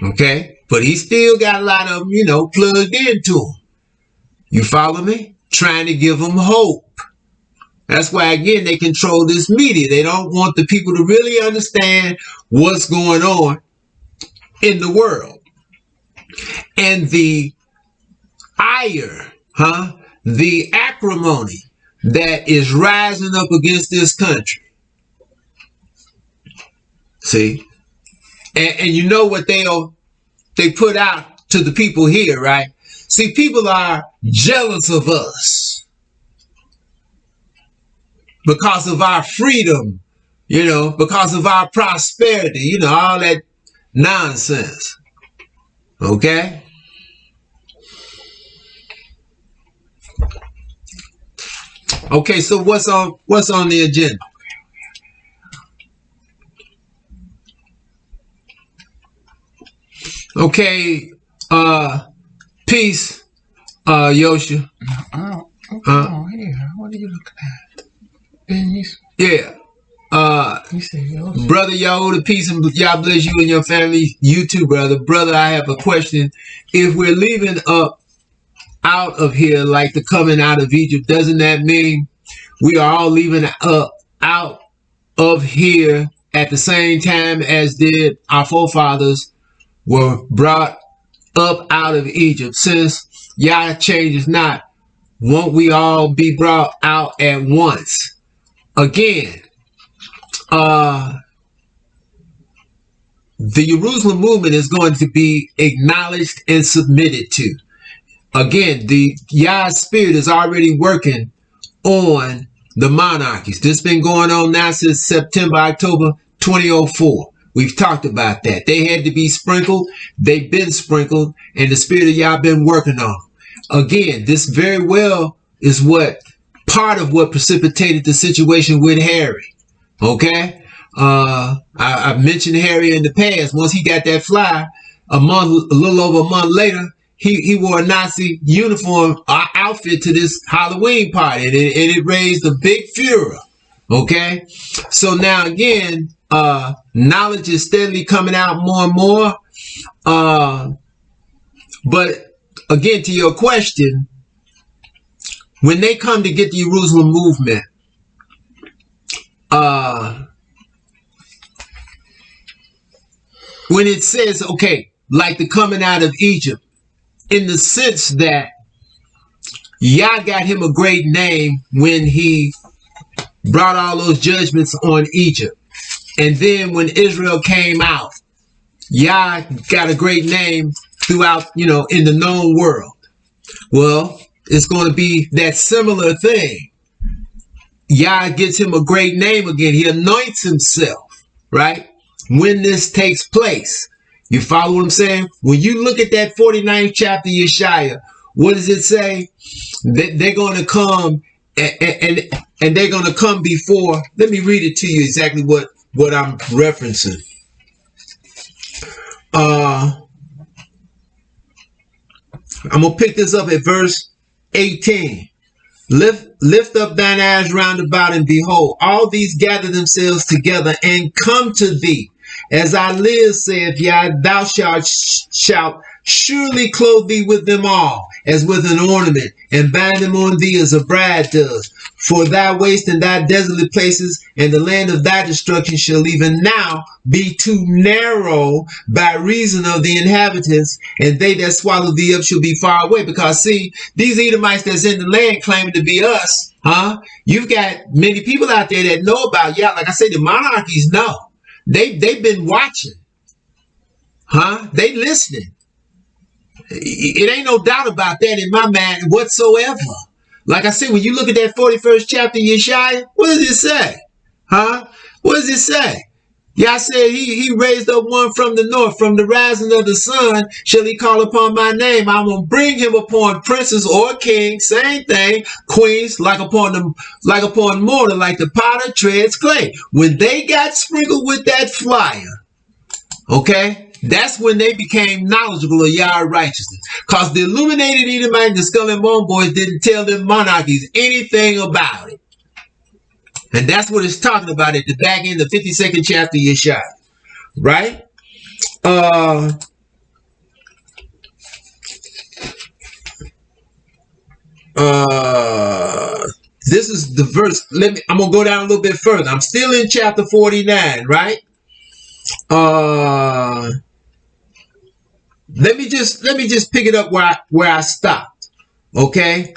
Okay? But he still got a lot of them, plugged into him. You follow me? Trying to give them hope. That's why, again, they control this media. They don't want the people to really understand what's going on in the world. And the ire, the acrimony that is rising up against this country. See? And you know what they put out to the people here, right? See, people are jealous of us because of our freedom, because of our prosperity, all that nonsense. Okay? Okay, so what's on the agenda? Okay, peace, Yosha. Oh, here. What are you looking at? Business? Yeah. You say Yosha. Brother Yahuda, peace and y'all bless you and your family. You too, brother. Brother, I have a question. If we're leaving out of here like the coming out of Egypt, doesn't that mean we are all leaving out of here at the same time as did our forefathers were brought up out of Egypt? Since Yah changes not, won't we all be brought out at once? Again, the Jerusalem movement is going to be acknowledged and submitted to. Again, the Yah's spirit is already working on the monarchies. This has been going on now since September, October 2004. We've talked about that. They had to be sprinkled. They've been sprinkled, and the spirit of Yah been working on them. Again, this very well is part of what precipitated the situation with Harry. Okay? I've mentioned Harry in the past. Once he got that fly, a little over a month later, he wore a Nazi uniform outfit to this Halloween party, and it raised a big furor. Okay? So now again, knowledge is steadily coming out more and more. But again, to your question, when they come to get the Jerusalem movement, when it says, okay, like the coming out of Egypt, in the sense that Yah got him a great name when he brought all those judgments on Egypt. And then when Israel came out, Yah got a great name throughout, in the known world. Well, it's going to be that similar thing. Yah gets him a great name again. He anoints himself, right? When this takes place. You follow what I'm saying? When you look at that 49th chapter of Yeshaya, what does it say? They're going to come and they're going to come before. Let me read it to you exactly what I'm referencing. I'm going to pick this up at verse 18. Lift up thine eyes round about, and behold, all these gather themselves together and come to thee. As I live, saith Yah, thou shalt surely clothe thee with them all, as with an ornament, and bind them on thee as a bride does. For thy waste and thy desolate places, and the land of thy destruction shall even now be too narrow by reason of the inhabitants, and they that swallow thee up shall be far away. Because see, these Edomites that's in the land claiming to be us, you've got many people out there that know about, like I said, the monarchies know. They've been watching. They listening. It ain't no doubt about that in my mind whatsoever. Like I said, when you look at that 41st chapter of Yeshaya, what does it say? What does it say? Yah said he raised up one from the north, from the rising of the sun shall he call upon my name. I'm going to bring him upon princes or kings, same thing, queens, like upon mortar, like the potter treads clay. When they got sprinkled with that fire, okay, that's when they became knowledgeable of Yah righteousness. Because the illuminated Edomite and the Skull and Bone boys didn't tell them monarchies anything about it. And that's what it's talking about at the back end of the 52nd chapter of Yeshaya. Right? This is the verse. I'm going to go down a little bit further. I'm still in chapter 49, right? Let me just pick it up where I stopped. Okay?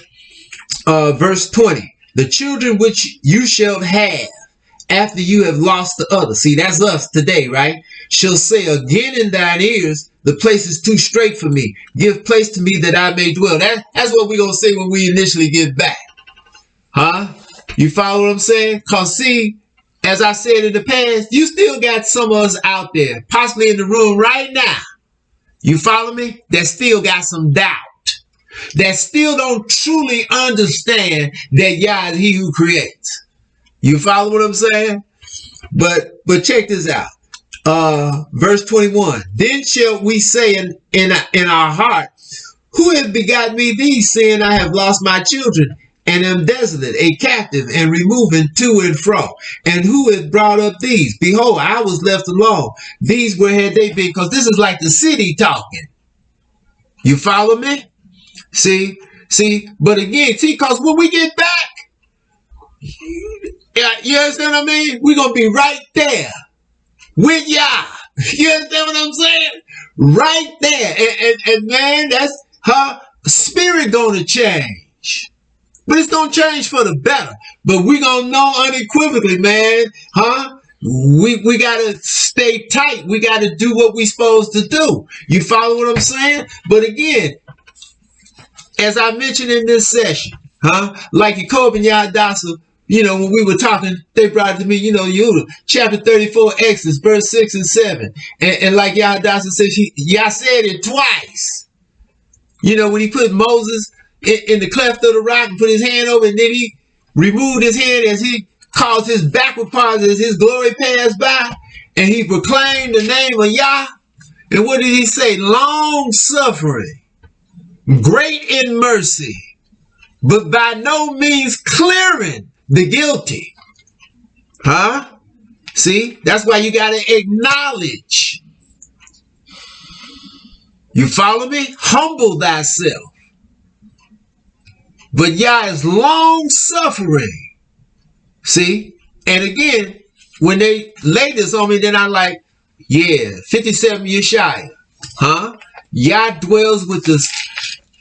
Verse 20. The children which you shall have after you have lost the other. See, that's us today, right? Shall say again in thine ears, the place is too straight for me. Give place to me that I may dwell. That's what we're going to say when we initially get back. You follow what I'm saying? Because see, as I said in the past, you still got some of us out there, possibly in the room right now. You follow me? That still got some doubt. That still don't truly understand that Yah is he who creates. You follow what I'm saying? But check this out. Verse 21. Then shall we say in our heart, who hath begotten me these, seeing I have lost my children, and am desolate, a captive, and removing to and fro? And who hath brought up these? Behold, I was left alone. These where had they been? Because this is like the city talking. You follow me? See, but again, because when we get back, you understand what I mean? We're going to be right there with Yah. You understand what I'm saying? Right there. And man, that's her spirit going to change. But it's going to change for the better. But we're going to know unequivocally, man, we got to stay tight. We got to do what we're supposed to do. You follow what I'm saying? But again, as I mentioned in this session, like Jacob and Yahadasa, when we were talking, they brought it to me, Yehuda, chapter 34, Exodus, verse 6 and 7. And like Yahadasa said, Yah said it twice. When he put Moses in the cleft of the rock and put his hand over, and then he removed his hand as he caused his backward pause as his glory passed by, and he proclaimed the name of Yah. And what did he say? Long suffering, great in mercy, but by no means clearing the guilty. See, that's why you got to acknowledge. You follow me? Humble thyself. But Yah is long suffering. See? And again, when they lay this on me, then I'm like, 57 Yeshaya. Yah dwells with the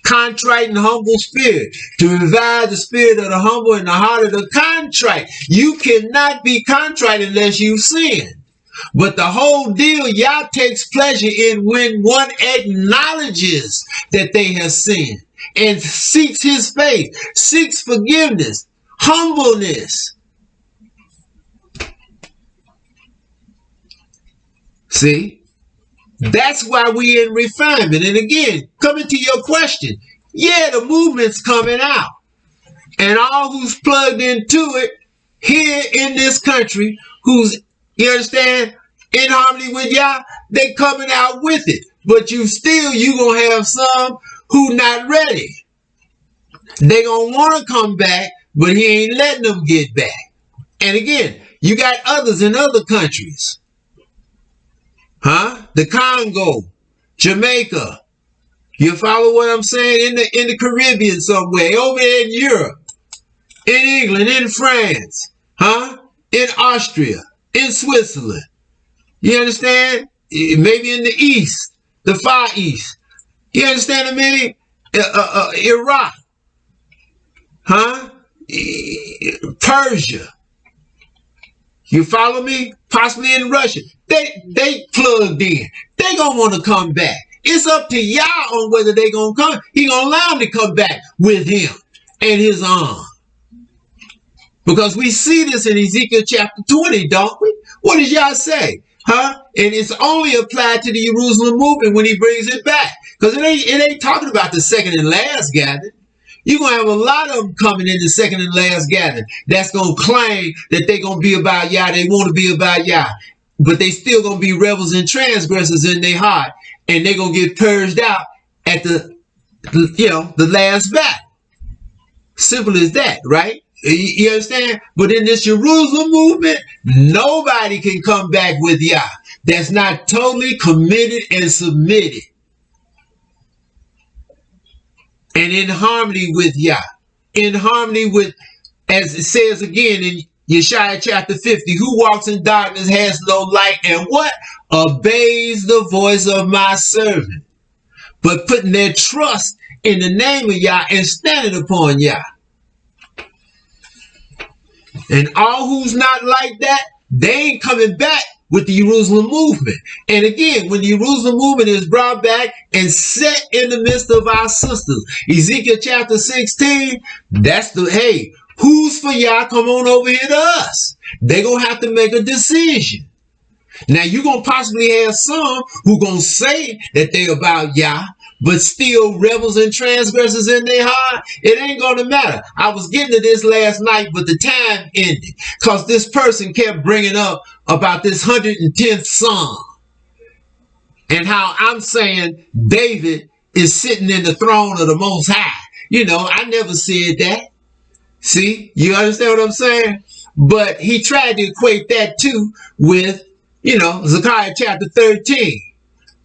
contrite and humble spirit, to revive the spirit of the humble and the heart of the contrite. You cannot be contrite unless you sin. But the whole deal, Yah takes pleasure in when one acknowledges that they have sinned and seeks his faith, seeks forgiveness, humbleness. See? That's why we in refinement. And again, coming to your question, the movement's coming out. And all who's plugged into it here in this country, who's, you understand, in harmony with Yah, they coming out with it. But you gonna have some who not ready. They gonna want to come back, but he ain't letting them get back. And again, you got others in other countries. The Congo, Jamaica, You follow what I'm saying? In the Caribbean somewhere, over there in Europe, in England, in France, in Austria, in Switzerland. You understand? Maybe in the East, the Far East. You understand what I mean? Iraq, Persia. You follow me? Possibly in Russia. They plugged in. They gonna want to come back. It's up to y'all on whether they gonna come. He gonna allow them to come back with him and his arm. Because we see this in Ezekiel chapter 20, don't we? What does y'all say? And it's only applied to the Jerusalem movement when he brings it back. Because it ain't talking about the second and last gathering. You're going to have a lot of them coming in the second and last gathering that's going to claim that they're going to be about Yah. They want to be about Yah. But they still going to be rebels and transgressors in their heart. And they're going to get purged out at the last battle. Simple as that, right? You understand? But in this Jerusalem movement, nobody can come back with Yah that's not totally committed and submitted and in harmony with Yah. In harmony with, as it says again in Yeshaya chapter 50, who walks in darkness has no light and what? Obeys the voice of my servant. But putting their trust in the name of Yah and standing upon Yah. And all who's not like that, they ain't coming back with the Jerusalem movement. And again, when the Jerusalem movement is brought back and set in the midst of our sisters, Ezekiel chapter 16, that's the, hey, who's for Yah? Come on over here to us. They're going to have to make a decision. Now, you're going to possibly have some who going to say that they about Yah, but still rebels and transgressors in their heart. It ain't going to matter. I was getting to this last night, but the time ended because this person kept bringing up about this 110th Psalm and how I'm saying David is sitting in the throne of the Most High. You know, I never said that. See, you understand what I'm saying? But he tried to equate that too with, Zechariah chapter 13.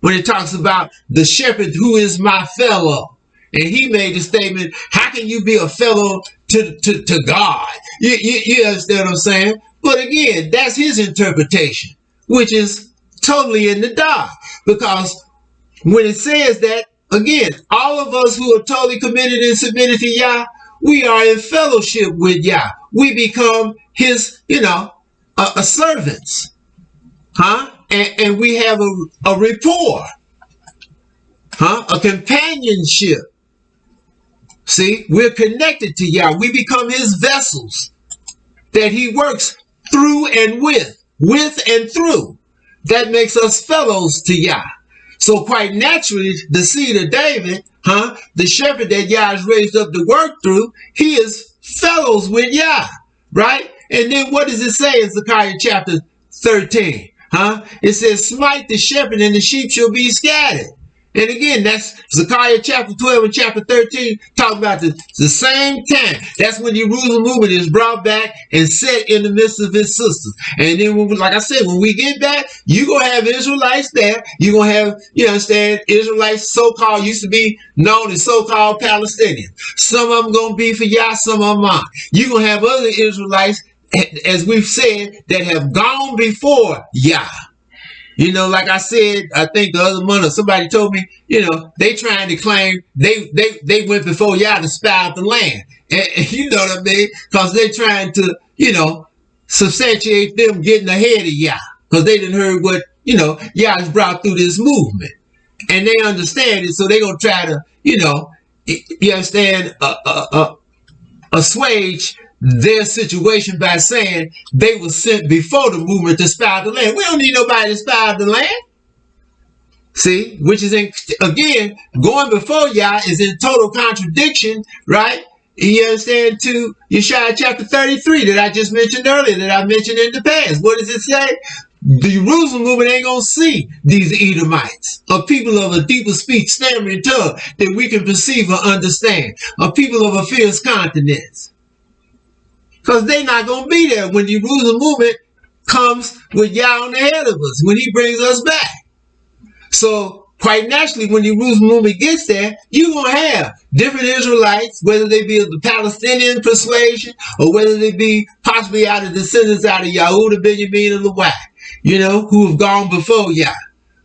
When it talks about the shepherd who is my fellow. And he made the statement, how can you be a fellow to God? You understand what I'm saying? But again, that's his interpretation, which is totally in the dark. Because when it says that, again, all of us who are totally committed and submitted to Yah, we are in fellowship with Yah. We become his, servants. And we have a rapport, a companionship. See, we're connected to Yah. We become his vessels that he works through and with and through. That makes us fellows to Yah. So quite naturally, the seed of David, the shepherd that Yah has raised up to work through, he is fellows with Yah, right? And then what does it say in Zechariah chapter 13? It says, smite the shepherd and the sheep shall be scattered. And again, that's Zechariah chapter 12 and chapter 13, talking about the same time. That's when the Jerusalem movement is brought back and set in the midst of its sisters. And then, like I said, when we get back, you're going to have Israelites there. You're going to have, Israelites so-called, used to be known as so-called Palestinians. Some of them going to be for Yah, some of them aren't. You're going to have other Israelites, as we've said, that have gone before Yah. Like I said, I think the other month, somebody told me, they trying to claim they went before Yah to spy out the land. And you know what I mean? Because they trying to, substantiate them getting ahead of Yah. Because they didn't heard what, Yah has brought through this movement. And they understand it, so they're going to try to, you understand, assuage their situation by saying they were sent before the movement to spy out the land. We don't need nobody to spy out the land. See, which is, again, going before Yah is in total contradiction, right? You understand, to Yeshaya chapter 33 that I just mentioned earlier, that I mentioned in the past. What does it say? The Jerusalem movement ain't going to see these Edomites, a people of a deeper speech, stammering tongue that we can perceive or understand, a people of a fierce countenance. Because they're not going to be there when the Jerusalem movement comes with Yah on the head of us, when he brings us back. So quite naturally, when Jerusalem gets there, you're going to have different Israelites, whether they be of the Palestinian persuasion or whether they be possibly out of descendants out of Yehuda, Benjamin, and Levi, who have gone before Yah,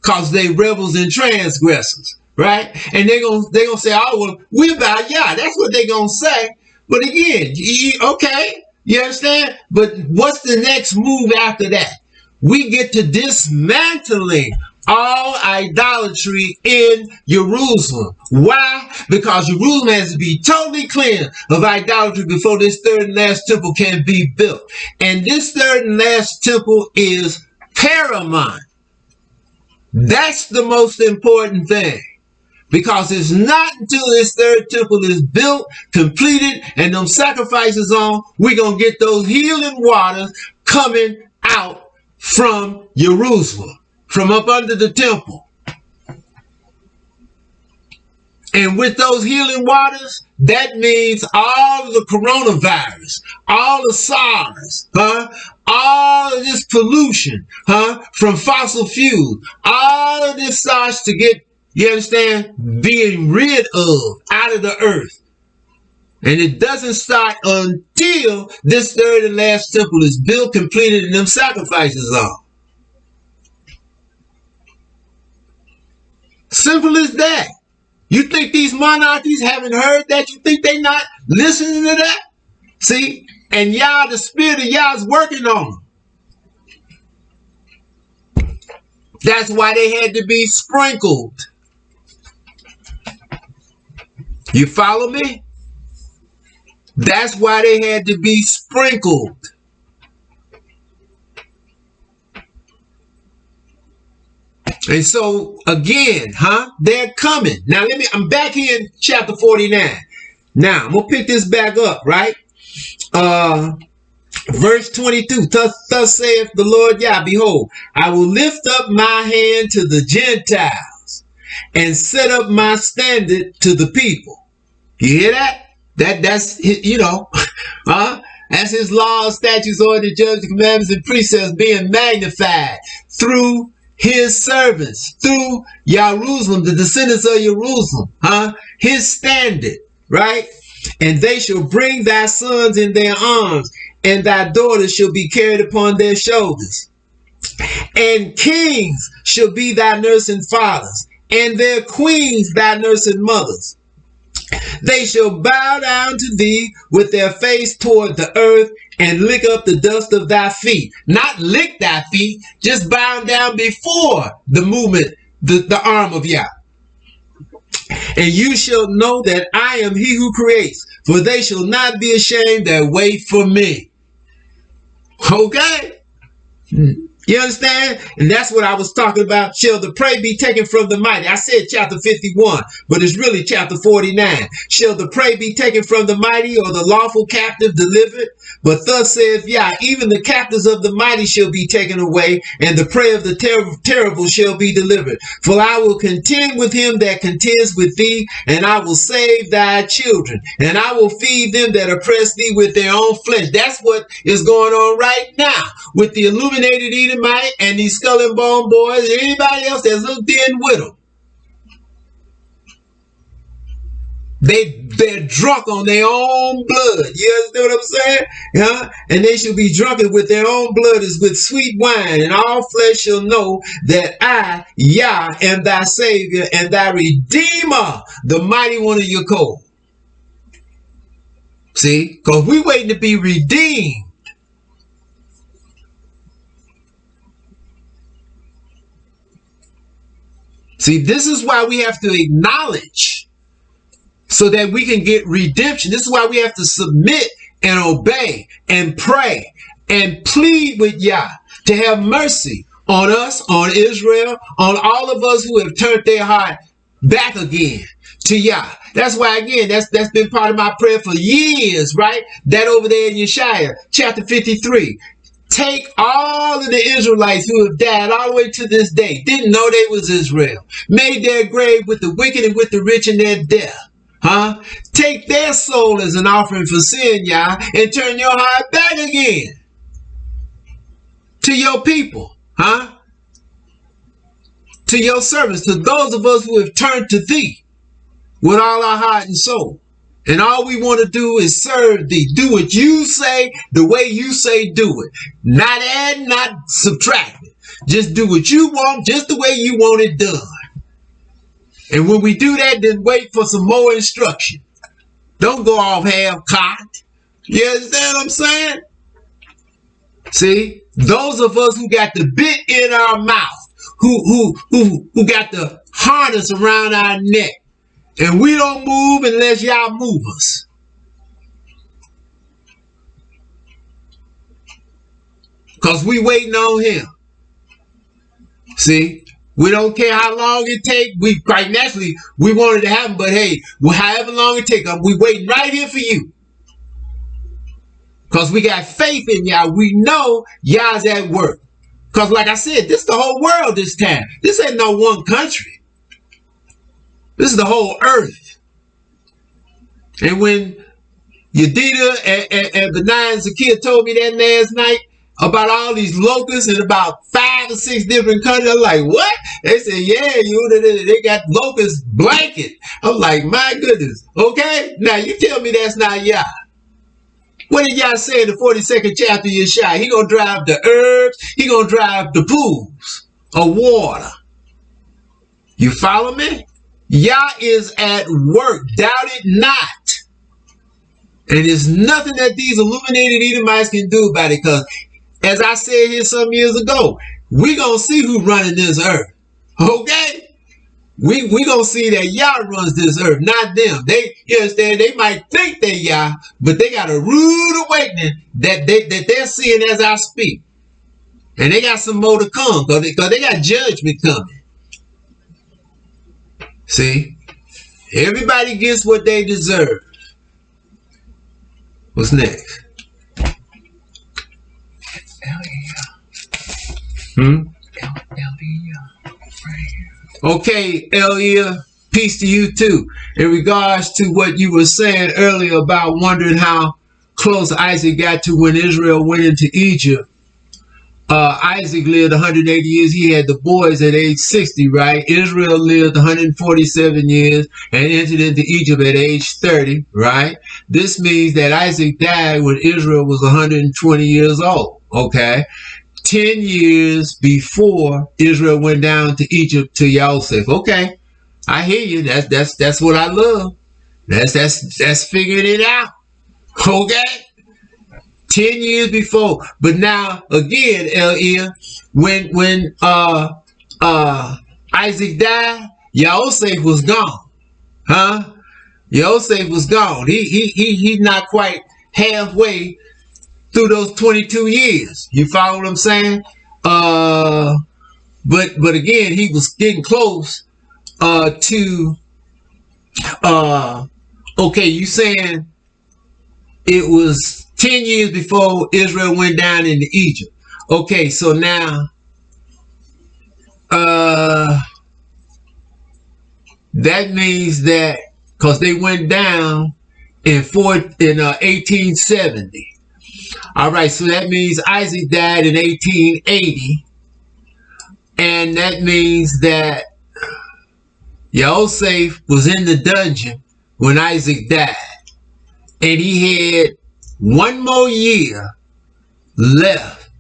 because they rebels and transgressors, right? And they're gonna say, oh, well, we're about Yah. That's what they're going to say. But again, okay, you understand? But what's the next move after that? We get to dismantling all idolatry in Jerusalem. Why? Because Jerusalem has to be totally cleansed of idolatry before this third and last temple can be built. And this third and last temple is paramount. That's the most important thing. Because it's not until this third temple is built, completed, and them sacrifices on, we're going to get those healing waters coming out from Jerusalem, from up under the temple. And with those healing waters, that means all of the coronavirus, all the SARS, all of this pollution, from fossil fuels, all of this starts to get, you understand, being rid of out of the earth. And it doesn't start until this third and last temple is built, completed, and them sacrifices are. Simple as that. You think these monarchies haven't heard that? You think they not listening to that? See? And Yah, the Spirit of Yah is working on them. That's why they had to be sprinkled. You follow me? That's why they had to be sprinkled. And so again, they're coming. Now I'm back here in chapter 49. Now I'm gonna pick this back up, right? Verse 22. Thus saith the Lord Yah, behold, I will lift up my hand to the Gentiles and set up my standard to the people. You hear that? That's that's his laws, statutes, ordinances, judgments, commandments, and precepts being magnified through his servants, through Jerusalem, the descendants of Jerusalem, his standard, right? And they shall bring thy sons in their arms, and thy daughters shall be carried upon their shoulders. And kings shall be thy nursing fathers, and their queens thy nursing mothers. They shall bow down to thee with their face toward the earth and lick up the dust of thy feet. Not lick thy feet, just bow down before the movement, the arm of Yah. And you shall know that I am he who creates, for they shall not be ashamed that wait for me. Okay? You understand? And that's what I was talking about. Shall the prey be taken from the mighty? I said chapter 51, but it's really chapter 49. Shall the prey be taken from the mighty, or the lawful captive delivered? But thus saith Yah, even the captives of the mighty shall be taken away, and the prey of the terrible shall be delivered. For I will contend with him that contends with thee, and I will save thy children, and I will feed them that oppress thee with their own flesh. That's what is going on right now with the illuminated Edomite and these skull and bone boys and anybody else that's looked in with them. They're drunk on their own blood. You understand what I'm saying? Yeah? And they shall be drunken with their own blood as with sweet wine, and all flesh shall know that I, Yah, am thy Savior and thy Redeemer, the mighty one of Yaakov. See? Because we waiting to be redeemed. See, this is why we have to acknowledge, so that we can get redemption. This is why we have to submit and obey and pray and plead with Yah to have mercy on us, on Israel, on all of us who have turned their heart back again to Yah. That's why, again, that's been part of my prayer for years, right? That over there in Yeshaya, chapter 53. Take all of the Israelites who have died all the way to this day, didn't know they was Israel, made their grave with the wicked and with the rich in their death. Take their soul as an offering for sin, Yah, and turn your heart back again to your people. to your service, to those of us who have turned to thee with all our heart and soul. And all we want to do is serve thee. Do what you say, the way you say do it. Not add, not subtract it. Just do what you want, just the way you want it done. And when we do that, then wait for some more instruction. Don't go off half-cocked. You understand what I'm saying? See, those of us who got the bit in our mouth, who got the harness around our neck, and we don't move unless y'all move us. Because we waiting on him. See, we don't care how long it take. We quite naturally, we want it to happen, but hey, however long it take, we waiting right here for you. Because we got faith in y'all. We know y'all's at work. Because like I said, this is the whole world this time. This ain't no one country. This is the whole earth. And when Yedida and Benign Zakia told me that last night about all these locusts in about 5 or 6 different countries, I'm like, what? They said, yeah, they got locust blanket. I'm like, my goodness. Okay, now you tell me that's not y'all. What did y'all say in the 42nd chapter of Yeshua? He gonna drive the herbs. He gonna drive the pools of water. You follow me? Yah is at work. Doubt it not. And there's nothing that these illuminated Edomites can do about it. Because as I said here some years ago, we gonna see who running this earth. Okay? We gonna see that Yah runs this earth, not them. You understand? They might think they Yah, but they got a rude awakening that they're seeing as I speak, and they got some more to come because they got judgment coming. See, everybody gets what they deserve. What's next? Okay, Elia, peace to you too. In regards to what you were saying earlier about wondering how close Isaac got to when Israel went into Egypt. Isaac lived 180 years. He had the boys at age 60, right? Israel lived 147 years and entered into Egypt at age 30, right? This means that Isaac died when Israel was 120 years old, okay? 10 years before Israel went down to Egypt to Yosef. Okay, I hear you. That's what I love. That's figuring it out. Okay, 10 years before. But now again, Elia, when Isaac died, Yosef was gone. Huh? Yosef was gone. He's not quite halfway through those 22 years. You follow what I'm saying? But again, he was getting close to okay, you saying it was 10 years before Israel went down into Egypt. Okay, so now that means that because they went down in 1870. All right, so that means Isaac died in 1880, and that means that Yosef was in the dungeon when Isaac died, and he had one more year left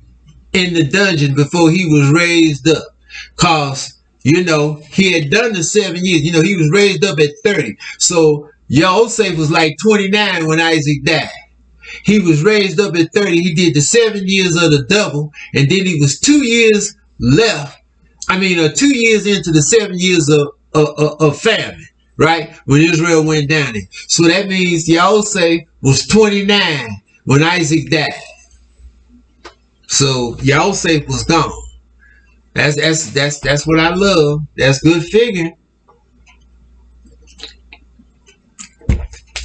in the dungeon before he was raised up, because, you know, he had done the 7 years. You know, he was raised up at 30, so Yosef was like 29 when Isaac died. He was raised up at 30. He did the 7 years of the double, and then he was 2 years left. 2 years into the 7 years of famine, right? When Israel went down there. So that means Yosef was 29 when Isaac died. So Yosef was gone. That's what I love. That's good figuring.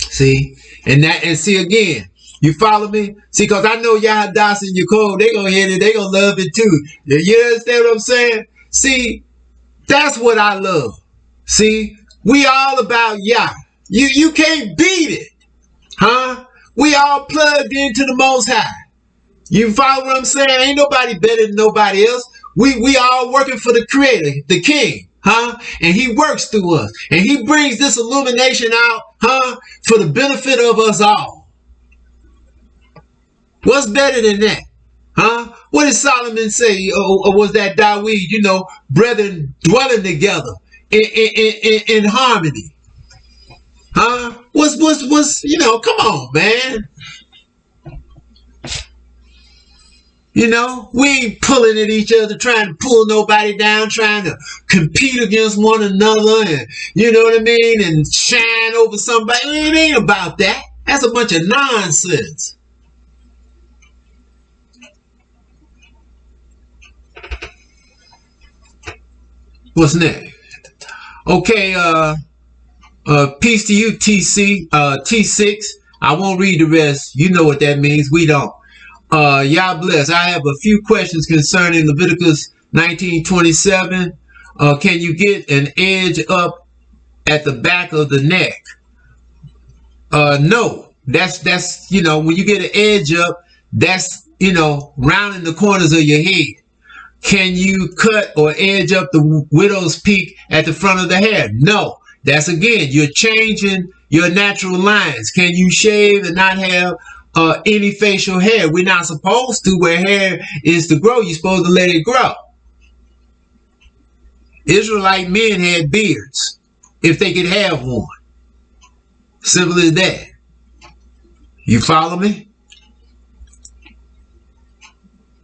See, and see again. You follow me? See, because I know y'all Das and Yaakov, they gonna hit it, they gonna love it too. You understand what I'm saying? See, that's what I love. See, we all about Yah. You can't beat it. Huh? We all plugged into the Most High. You follow what I'm saying? Ain't nobody better than nobody else. We all working for the Creator, the King, huh? And he works through us. And he brings this illumination out, huh? For the benefit of us all. What's better than that? Huh? What did Solomon say? Or was that Dawid? You know, brethren dwelling together in harmony. Huh? What's, you know, come on, man. You know, we ain't pulling at each other, trying to pull nobody down, trying to compete against one another, and you know what I mean, and shine over somebody. It ain't about that. That's a bunch of nonsense. What's next? Okay, peace to you, TC, T6. I won't read the rest. You know what that means. We don't. Y'all bless. I have a few questions concerning Leviticus 19:27. Can you get an edge up at the back of the neck? No. That's, you know, when you get an edge up, that's, you know, rounding the corners of your head. Can you cut or edge up the widow's peak at the front of the hair? No. That's, again, you're changing your natural lines. Can you shave and not have any facial hair? We're not supposed to. Where hair is to grow, you're supposed to let it grow. Israelite men had beards if they could have one. Simple as that. You follow me?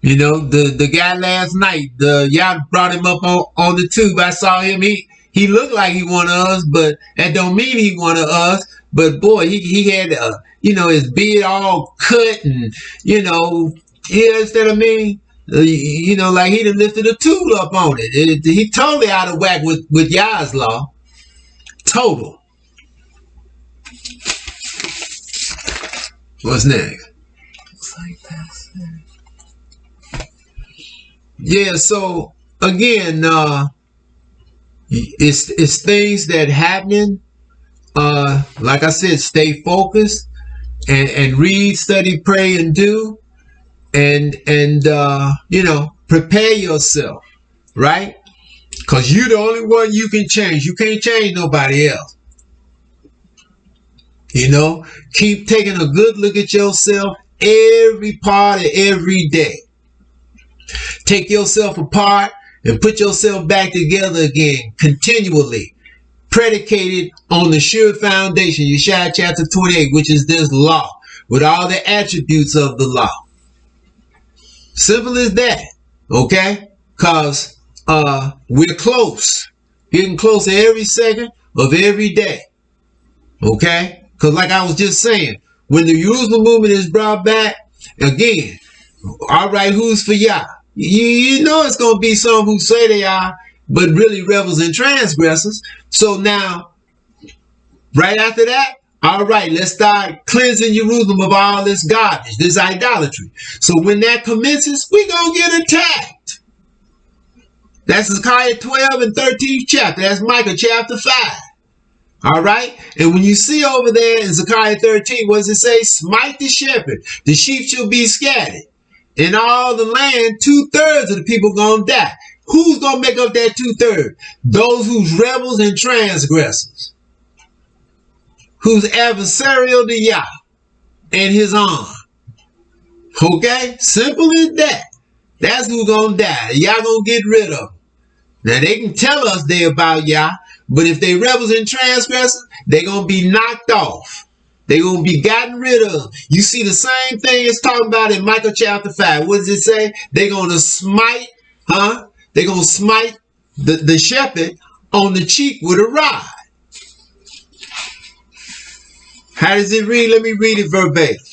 You know, the guy last night, y'all brought him up on the tube. I saw him. He looked like he one of us, but that don't mean he one of us. But boy, he had, you know, his beard all cut and, you know, you understand what I mean? You know, like he done lifted a tool up on it. He totally out of whack with Yah's law. Total. What's next? Looks like that's it. Yeah, so again, it's things that happening. Like I said, stay focused and read, study, pray, and do, and you know, prepare yourself, right? Because you're the only one you can change. You can't change nobody else. You know, keep taking a good look at yourself every part of every day. Take yourself apart and put yourself back together again continually, predicated on the sure foundation, Yeshua chapter 28, which is this law, with all the attributes of the law. Simple as that, okay? Because we're close, getting closer every second of every day, okay? Because like I was just saying, when the Jerusalem movement is brought back, again, all right, who's for Yah? You know it's going to be some who say they are, but really rebels and transgressors. So now, right after that, all right, let's start cleansing Jerusalem of all this garbage, this idolatry. So when that commences, we're going to get attacked. That's Zechariah 12 and 13th chapter. That's Micah chapter 5. All right. And when you see over there in Zechariah 13, what does it say? Smite the shepherd. The sheep shall be scattered. In all the land, 2/3 of the people going to die. Who's going to make up that 2/3? Those who's rebels and transgressors. Who's adversarial to Yah and his arm. Okay? Simple as that. That's who's going to die. Yah going to get rid of them. Now, they can tell us they about Yah, but if they rebels and transgressors, they're going to be knocked off. They're going to be gotten rid of. You see the same thing it's talking about in Micah chapter 5. What does it say? They're going to smite, huh? They're going to smite the shepherd on the cheek with a rod. How does it read? Let me read it verbatim.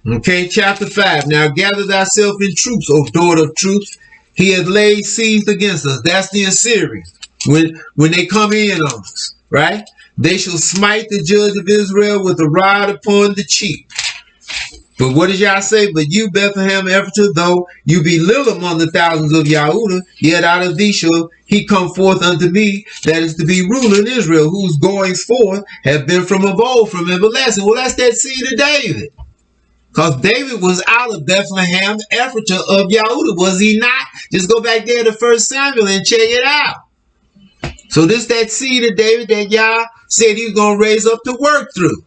Okay, chapter 5. Now gather thyself in troops, O daughter of troops. He has laid siege against us. That's the Assyrians. When they come in on us, right? They shall smite the judge of Israel with a rod upon the cheek. But what does Yah say? But you, Bethlehem Ephratah, though you be little among the thousands of Yahudah, yet out of thee shall he come forth unto me, that is to be ruler in Israel, whose goings forth have been from of old, from everlasting. Well, that's that seed of David. Because David was out of Bethlehem Ephratah of Yahudah, was he not? Just go back there to 1 Samuel and check it out. So this that seed of David that Yah said he was going to raise up to work through,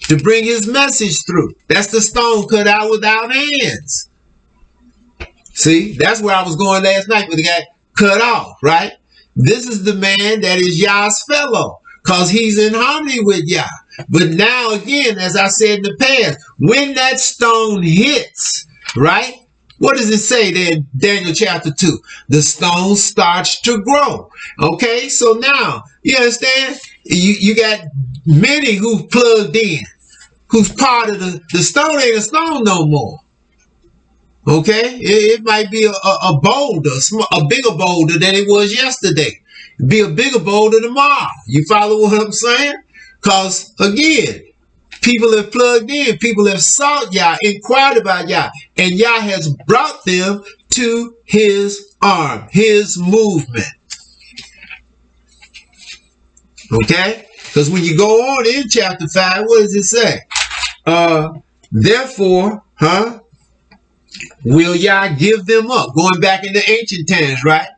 to bring his message through. That's the stone cut out without hands. See, that's where I was going last night when it got cut off, right? This is the man that is Yah's fellow, because he's in harmony with Yah. But now again, as I said in the past, when that stone hits, right? What does it say there in Daniel chapter 2? The stone starts to grow. Okay, so now, you understand? You got many who've plugged in, who's part of the stone ain't a stone no more. Okay, it might be a boulder, a bigger boulder than it was yesterday. It'd be a bigger boulder tomorrow. You follow what I'm saying? Because again, people have plugged in, people have sought Yah, inquired about Yah, and Yah has brought them to his arm, his movement. Okay? Because when you go on in chapter 5, what does it say? Therefore, will Yah give them up? Going back in the ancient times, right?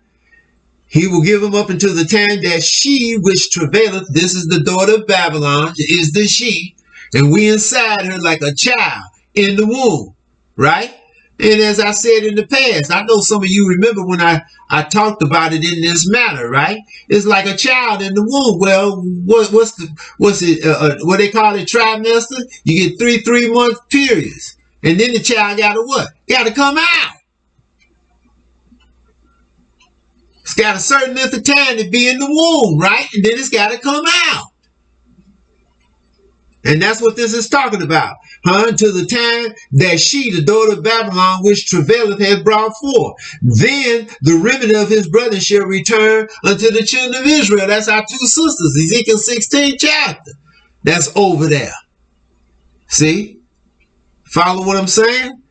He will give them up until the time that she which travaileth, this is the daughter of Babylon, is the she, and we inside her like a child in the womb, right? And as I said in the past, I know some of you remember when I talked about it in this manner, right? It's like a child in the womb. Well, what they call it, trimester? You get three month periods. And then the child got to what? Got to come out. It's got a certain length of time to be in the womb, right? And then it's got to come out. And that's what this is talking about. Until the time that she, the daughter of Babylon, which travaileth, has brought forth. Then the remnant of his brethren shall return unto the children of Israel. That's our two sisters, Ezekiel 16 chapter. That's over there. See? Follow what I'm saying?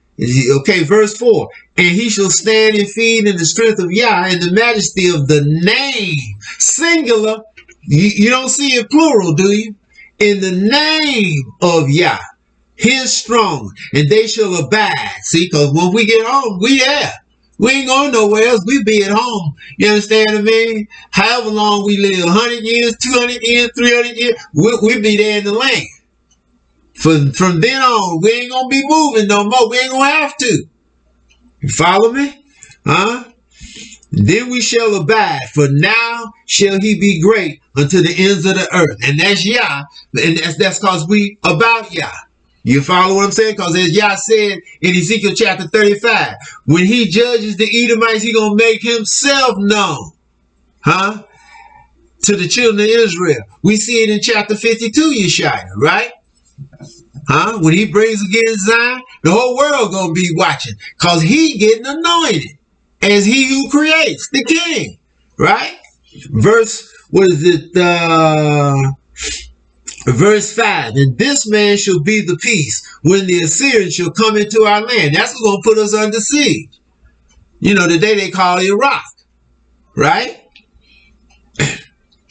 Okay, verse 4. And he shall stand and feed in the strength of Yah, in the majesty of the name. Singular. You don't see it plural, do you? In the name of Yah, his strong, and they shall abide. See, because when we get home, we there. We ain't going nowhere else. We be at home. You understand what I mean? However long we live, 100 years, 200 years, 300 years, we'll be there in the land. From then on, we ain't going to be moving no more. We ain't going to have to. You follow me? Then we shall abide, for now shall he be great unto the ends of the earth. And that's Yah. And that's because we about Yah. You follow what I'm saying? Because as Yah said in Ezekiel chapter 35, when he judges the Edomites, he going to make himself known. To the children of Israel. We see it in chapter 52, Yeshaya, right? When he brings against Zion, the whole world going to be watching. Because he getting anointed as he who creates, the king, right? Verse 5. And this man shall be the peace when the Assyrians shall come into our land. That's what's going to put us under siege. You know, today they call Iraq, right?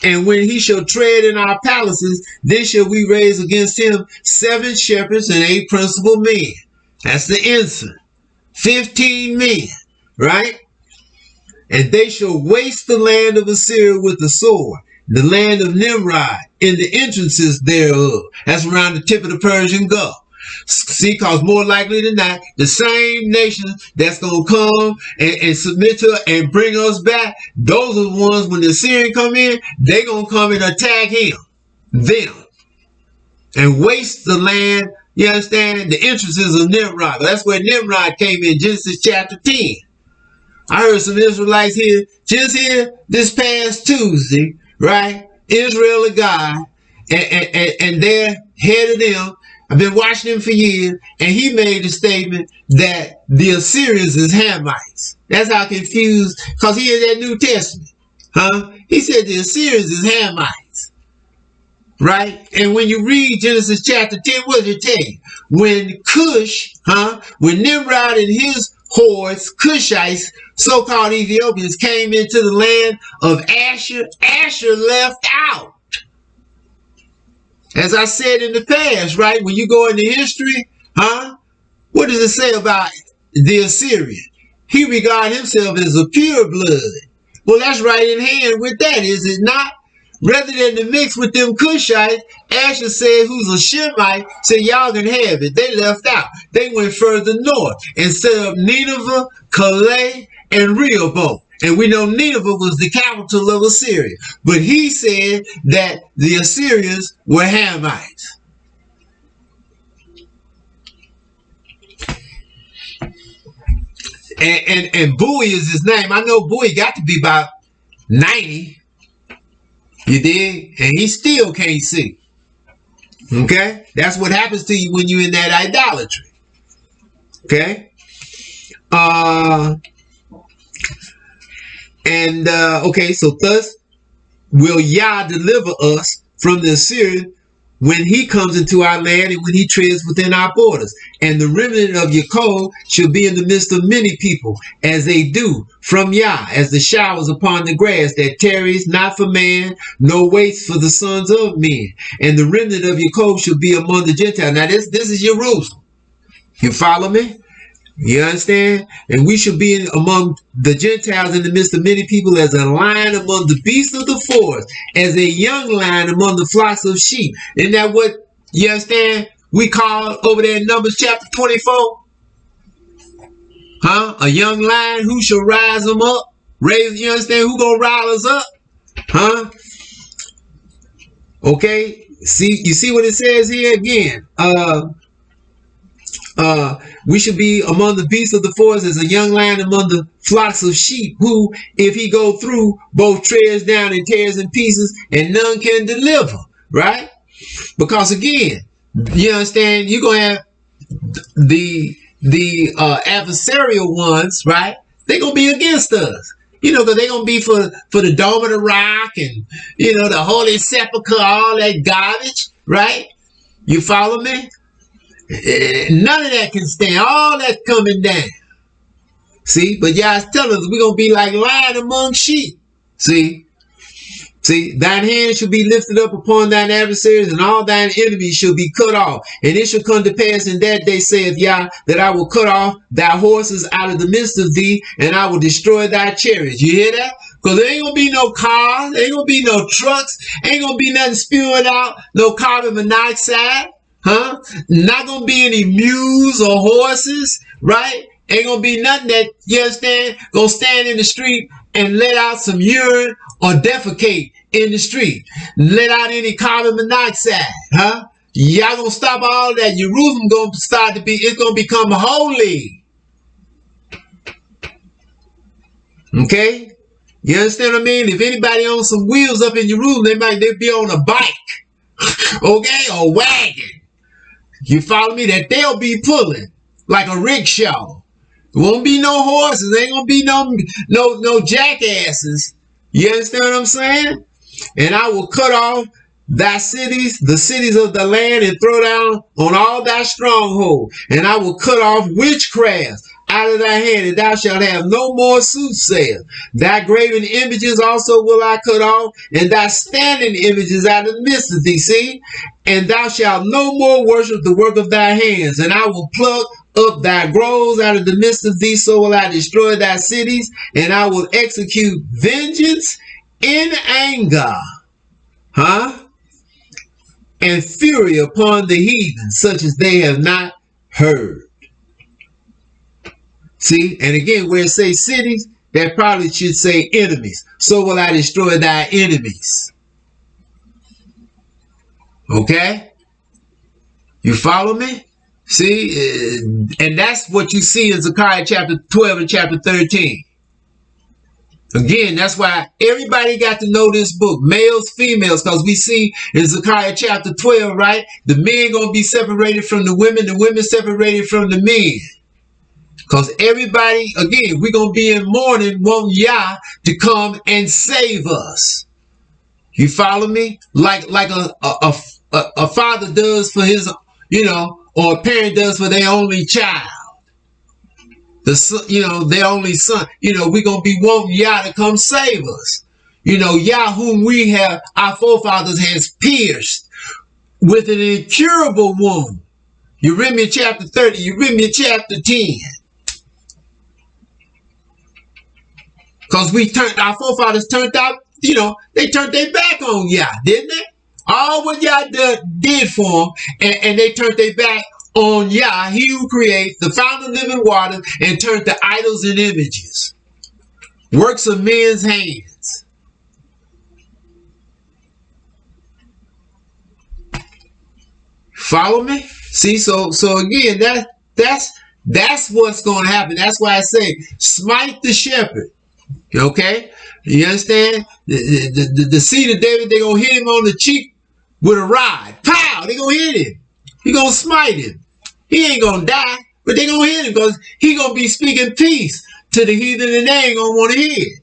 And when he shall tread in our palaces, then shall we raise against him 7 shepherds and 8 principal men. That's the ensign. 15 men, right? And they shall waste the land of Assyria with the sword, the land of Nimrod, in the entrances thereof. That's around the tip of the Persian Gulf. See, because more likely than not, the same nation that's going to come and submit to and bring us back, those are the ones, when the Assyrian come in, they're going to come and attack them, and waste the land, you understand, the entrances of Nimrod. That's where Nimrod came in, Genesis chapter 10. I heard some Israelites here, just here this past Tuesday, right? Israel of God, and they're head of them. I've been watching him for years, and he made the statement that the Assyrians is Hamites. That's how confused, because he is that New Testament. He said the Assyrians is Hamites. right? And when you read Genesis chapter 10, what did it tell you? When Cush, when Nimrod and his hordes, Cushites, so-called Ethiopians, came into the land of Asher, Asher left out. As I said in the past, right? When you go into history, what does it say about the Assyrian? He regarded himself as a pure blood. Well, that's right in hand with that, is it not? Rather than to mix with them Cushites, Asher said, who's a Shemite, said, y'all can have it. They left out. They went further north and set up Nineveh, Calais, and Rehoboth. And we know Nineveh was the capital of Assyria. But he said that the Assyrians were Hamites. And Bowie is his name. I know Bowie got to be about 90. You dig? And he still can't see. Okay? That's what happens to you when you're in that idolatry. Okay? Okay, so thus will Yah deliver us from the Assyrian when he comes into our land and when he treads within our borders. And the remnant of Yaakov shall be in the midst of many people, as they do from Yah, as the showers upon the grass, that tarries not for man, nor waits for the sons of men. And the remnant of Yaakov shall be among the Gentiles. Now this is Jerusalem. You follow me? You understand? And we shall be among the Gentiles in the midst of many people, as a lion among the beasts of the forest, as a young lion among the flocks of sheep. Isn't that what, you understand, we call over there in Numbers chapter 24? A young lion, who shall rise them up? You understand? Who gonna rise us up? Okay? See, you see what it says here again? We should be among the beasts of the forest, as a young lion among the flocks of sheep, who, if he go through, both treads down and tears in pieces, and none can deliver, right? Because again, you understand, you're going to have the adversarial ones, right? They're going to be against us. You know, because they're going to be for the Dome of the Rock and, you know, the Holy Sepulchre, all that garbage, right? You follow me? None of that can stand. All that's coming down. See? But y'all telling us we're going to be like lion among sheep. See? Thine hand shall be lifted up upon thine adversaries, and all thine enemies shall be cut off. And it shall come to pass in that day, saith Yah, that I will cut off thy horses out of the midst of thee, and I will destroy thy chariots. You hear that? Because there ain't going to be no cars, there ain't going to be no trucks, ain't going to be nothing spewing out, no carbon monoxide. Not gonna be any mules or horses, right? Ain't gonna be nothing that, you understand, gonna stand in the street and let out some urine or defecate in the street. Let out any carbon monoxide, Y'all gonna stop all that. Jerusalem gonna start to be, it's gonna become holy. Okay? You understand what I mean? If anybody on some wheels up in Jerusalem, they be on a bike, okay, or wagon. You follow me? That they'll be pulling like a rickshaw. There won't be no horses. There ain't gonna be no jackasses. You understand what I'm saying? And I will cut off thy cities, the cities of the land, and throw down on all thy strongholds. And I will cut off witchcraft out of thy hand, and thou shalt have no more soothsayers. Thy graven images also will I cut off, and thy standing images out of the midst of thee. See? And thou shalt no more worship the work of thy hands. And I will pluck up thy groves out of the midst of thee, so will I destroy thy cities, and I will execute vengeance in anger, and fury upon the heathen, such as they have not heard. See, and again, where it says cities, that probably should say enemies. So will I destroy thy enemies. Okay? You follow me? See, and that's what you see in Zechariah chapter 12 and chapter 13. Again, that's why everybody got to know this book, males, females, because we see in Zechariah chapter 12, right? The men going to be separated from the women separated from the men. Because everybody, again, we're going to be in mourning, want Yah to come and save us. You follow me? Like a father does for his, or a parent does for their only child. The son, their only son. We're gonna be wanting Yah to come save us. Yah whom we have, our forefathers has pierced with an incurable wound. Jeremiah chapter 30, Jeremiah chapter 10. Because our forefathers turned out, they turned their back on Yah, didn't they? All what Yah did for them, and they turned their back on Yah, he who creates the fountain of living water, and turned to idols and images. Works of men's hands. Follow me? See, so again, that's what's going to happen. That's why I say, smite the shepherd. Okay? You understand? The seed of David, they're going to hit him on the cheek with a rod. Pow! They're going to hit him. He's going to smite him. He ain't going to die, but they're going to hit him because he's going to be speaking peace to the heathen, and they ain't going to want to hear it.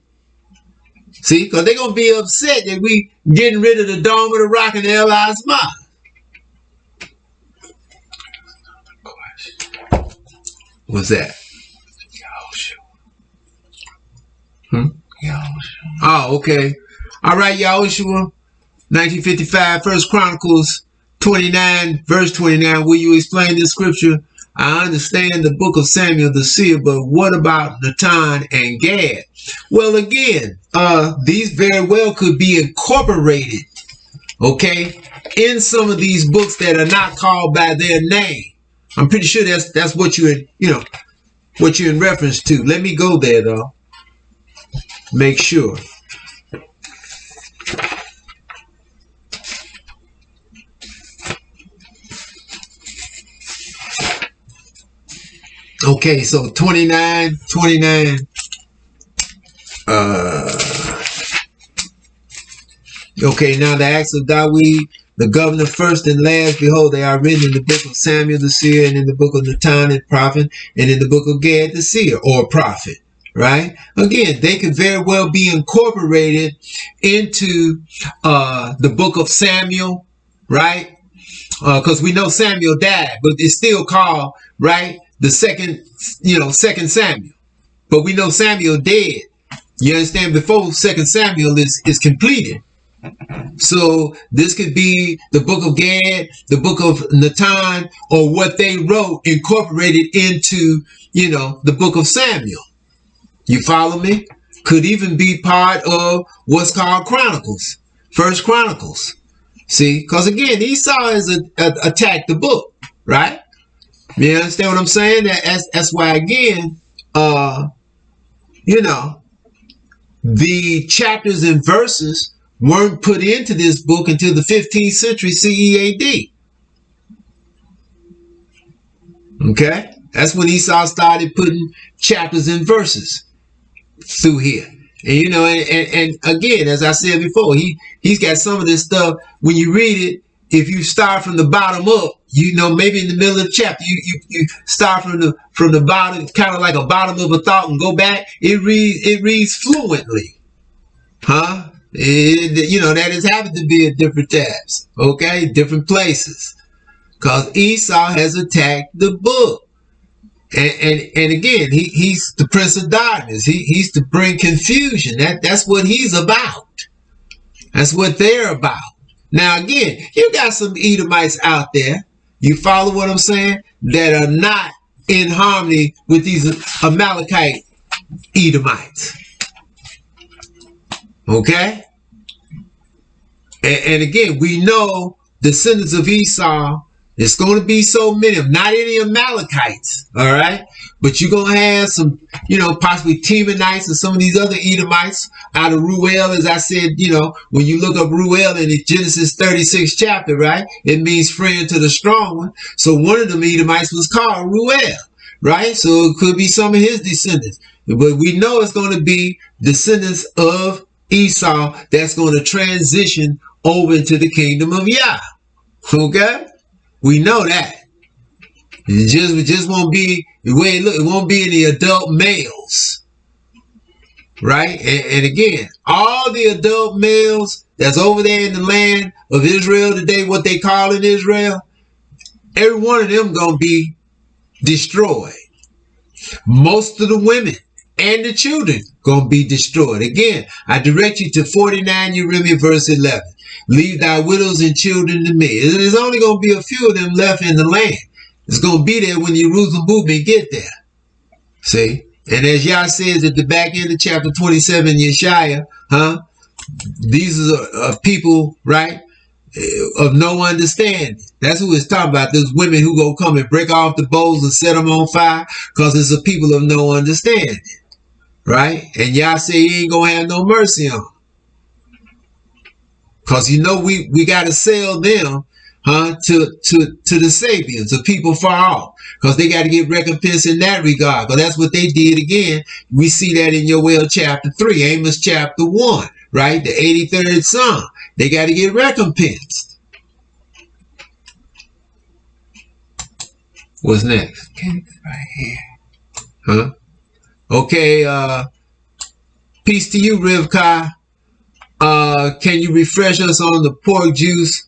See? Because they're going to be upset that we getting rid of the dome of the rock and the Eli's mouth. What's that? Oh, okay. All right, Yahushua. 1955, First Chronicles 29, verse 29. Will you explain this scripture? I understand the book of Samuel the seer, but what about Natan and Gad? Well, again, these very well could be incorporated, okay, in some of these books that are not called by their name. I'm pretty sure that's what you're in reference to. Let me go there though. Make sure. Okay, so 29. Okay, now the acts of Dawid, the governor, first and last, behold, they are written in the book of Samuel the seer, and in the book of Natan the prophet, and in the book of Gad the seer, or prophet, right? Again, they could very well be incorporated into the book of Samuel, right? Because we know Samuel died, but it's still called, right, the second Samuel. But we know Samuel dead. You understand? Before Second Samuel is completed. So this could be the book of Gad, the book of Natan, or what they wrote incorporated into, the book of Samuel. You follow me? Could even be part of what's called Chronicles, First Chronicles. See, because again, Esau has attacked the book, right? You understand what I'm saying? That's why, again, the chapters and verses weren't put into this book until the 15th century CE AD. Okay? That's when Esau started putting chapters and verses through here. And, and again, as I said before, he's got some of this stuff. When you read it, if you start from the bottom up, maybe in the middle of the chapter, you start from the bottom, kind of like a bottom of a thought, and go back. It reads fluently, huh? That has happened to be at different times, okay, different places, because Esau has attacked the book, and again, he's the prince of darkness. He's to bring confusion. That's what he's about. That's what they're about. Now, again, you got some Edomites out there, you follow what I'm saying, that are not in harmony with these Amalekite Edomites. Okay? And again, we know descendants of Esau, there's going to be so many of them, not any Amalekites, all right? But you're going to have some, possibly Temanites and some of these other Edomites out of Ruel. As I said, when you look up Ruel in the Genesis 36 chapter, right, it means friend to the strong one. So one of them Edomites was called Ruel, right? So it could be some of his descendants. But we know it's going to be descendants of Esau that's going to transition over into the kingdom of Yah. Okay? We know that. It just won't be the way it look. It won't be any adult males. right? And again, all the adult males that's over there in the land of Israel today, what they call in Israel, every one of them gonna be destroyed. Most of the women and the children gonna be destroyed. Again, I direct you to 49 Jeremiah verse 11. Leave thy widows and children to me. There's only gonna be a few of them left in the land. It's gonna be there when the Jerusalem movement get there. See? And as Yah says at the back end of chapter 27, Yeshaya, these are people, right, of no understanding. That's who it's talking about. Those women who go come and break off the bowls and set them on fire because it's a people of no understanding, right? And Yah say he ain't gonna have no mercy on them. Because we got to sell them to the Sabians, the people far off, because they got to get recompense in that regard. Because that's what they did again. We see that in Yoel chapter 3, Amos chapter 1, right? The 83rd Psalm. They got to get recompensed. What's next? Right here. Okay, peace to you, Rivka. Can you refresh us on the pork juice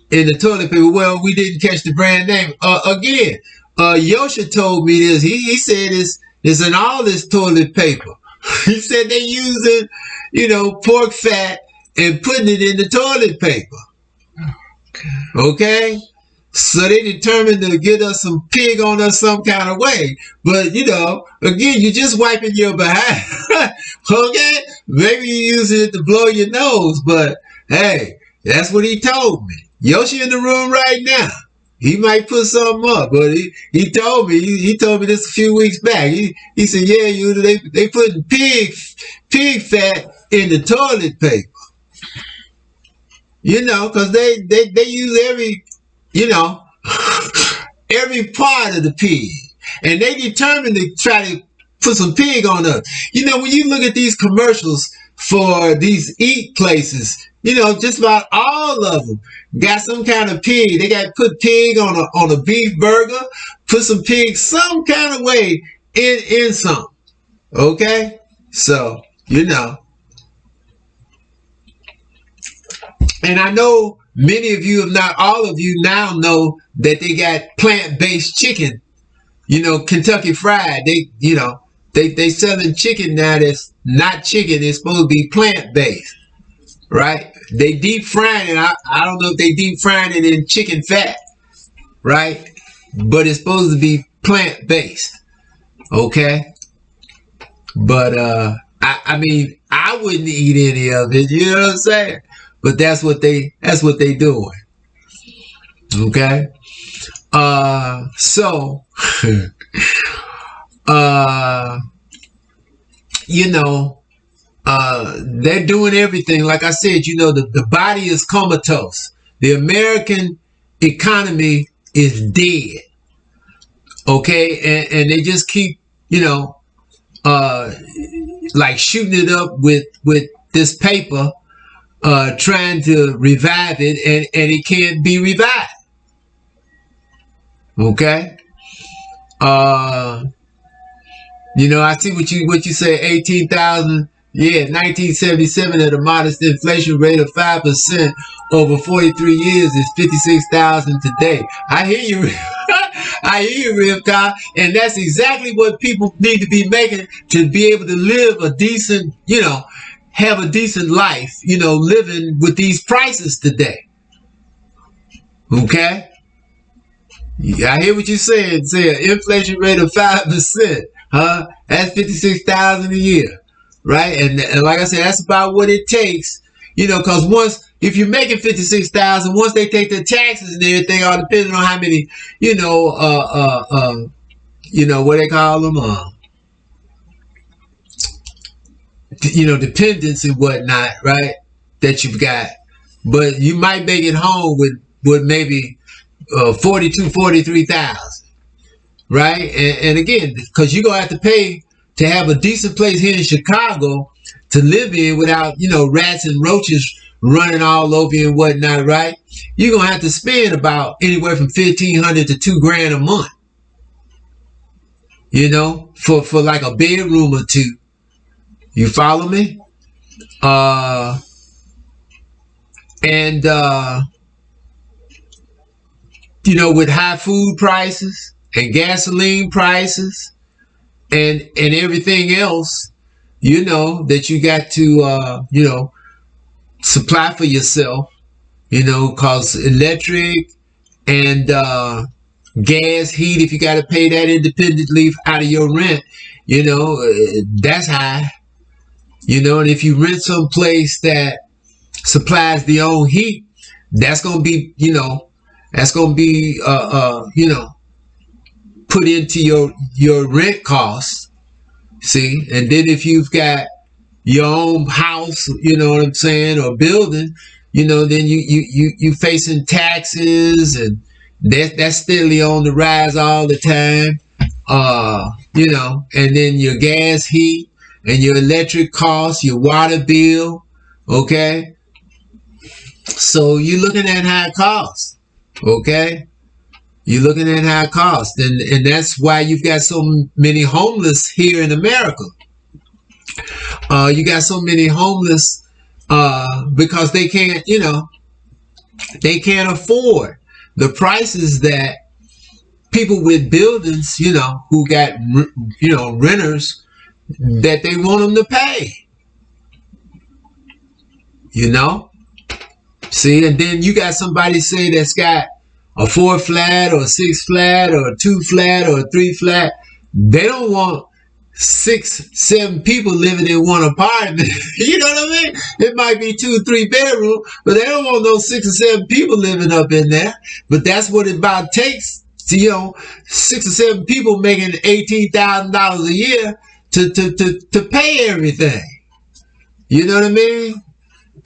in the toilet paper? Well, we didn't catch the brand name. Again, Yosha told me this. He said it's in all this toilet paper. He said they using, pork fat and putting it in the toilet paper. Okay? So they determined to get us some pig on us some kind of way. But, again, you're just wiping your behind. Okay? Maybe you're using it to blow your nose. But, hey, that's what he told me. Yoshi in the room right now. He might put something up. But he told me. He told me this a few weeks back. He said, yeah, they putting pig fat in the toilet paper. Because they use every part of the pig. And they determined to try to put some pig on us. When you look at these commercials for these eat places, just about all of them got some kind of pig. They got to put pig on a beef burger, put some pig some kind of way in some. Okay? So, And I know many of you, if not all of you, now know that they got plant-based chicken. Kentucky Fried. They selling chicken now that's not chicken. It's supposed to be plant-based, right? They deep frying it. I don't know if they deep frying it in chicken fat, right? But it's supposed to be plant-based, okay? But I mean, I wouldn't eat any of it. You know what I'm saying? But that's what they doing. Okay. So they're doing everything. Like I said, the body is comatose. The American economy is dead. Okay, and they just keep, like shooting it up with this paper. Trying to revive it, and it can't be revived. Okay. I see what you say. 18,000. Yeah, 1977 at a modest inflation rate of 5% over 43 years is 56,000 today. I hear you. I hear you, Rivka, and that's exactly what people need to be making to be able to live a decent, have a decent life, living with these prices today. Okay? Yeah, I hear what you're saying. Say an inflation rate of 5%. That's 56,000 a year. Right? And like I said, that's about what it takes. Because if you're making 56,000, once they take the taxes and everything, all depending on how many, what they call them, dependents and whatnot, right? That you've got, but you might make it home with maybe 43,000, right? And again, because you're gonna have to pay to have a decent place here in Chicago to live in without rats and roaches running all over you and whatnot, right? You're gonna have to spend about anywhere from $1,500 to $2,000 a month, for like a bedroom or two. You follow me? And you know, with high food prices and gasoline prices and everything else, you know, that you got to you know, supply for yourself, you know, cause electric and gas, heat, if you got to pay that independently out of your rent, you know, that's high, you know. And if you rent some place that supplies the own heat, that's gonna be, you know, that's gonna be you know, put into your rent costs. See, and then if you've got your own house, you know what I'm saying, or building, you know, then you facing taxes, and that's steadily on the rise all the time. You know, and then your gas, heat, and your electric costs, your water bill, okay? So you're looking at high costs, okay? You're looking at high costs, and that's why you've got so many homeless here in America. You got so many homeless because they can't, you know, they can't afford the prices that people with buildings, you know, who got, you know, renters, that they want them to pay. You know? See, and then you got somebody say that's got a 4 flat or a 6 flat or a 2 flat or a 3 flat. They don't want 6, 7 people living in one apartment. You know what I mean? It might be 2, 3 bedroom, but they don't want those 6 or 7 people living up in there. But that's what it about takes. To, you know, 6 or 7 people making $18,000 a year to pay everything. You know what I mean?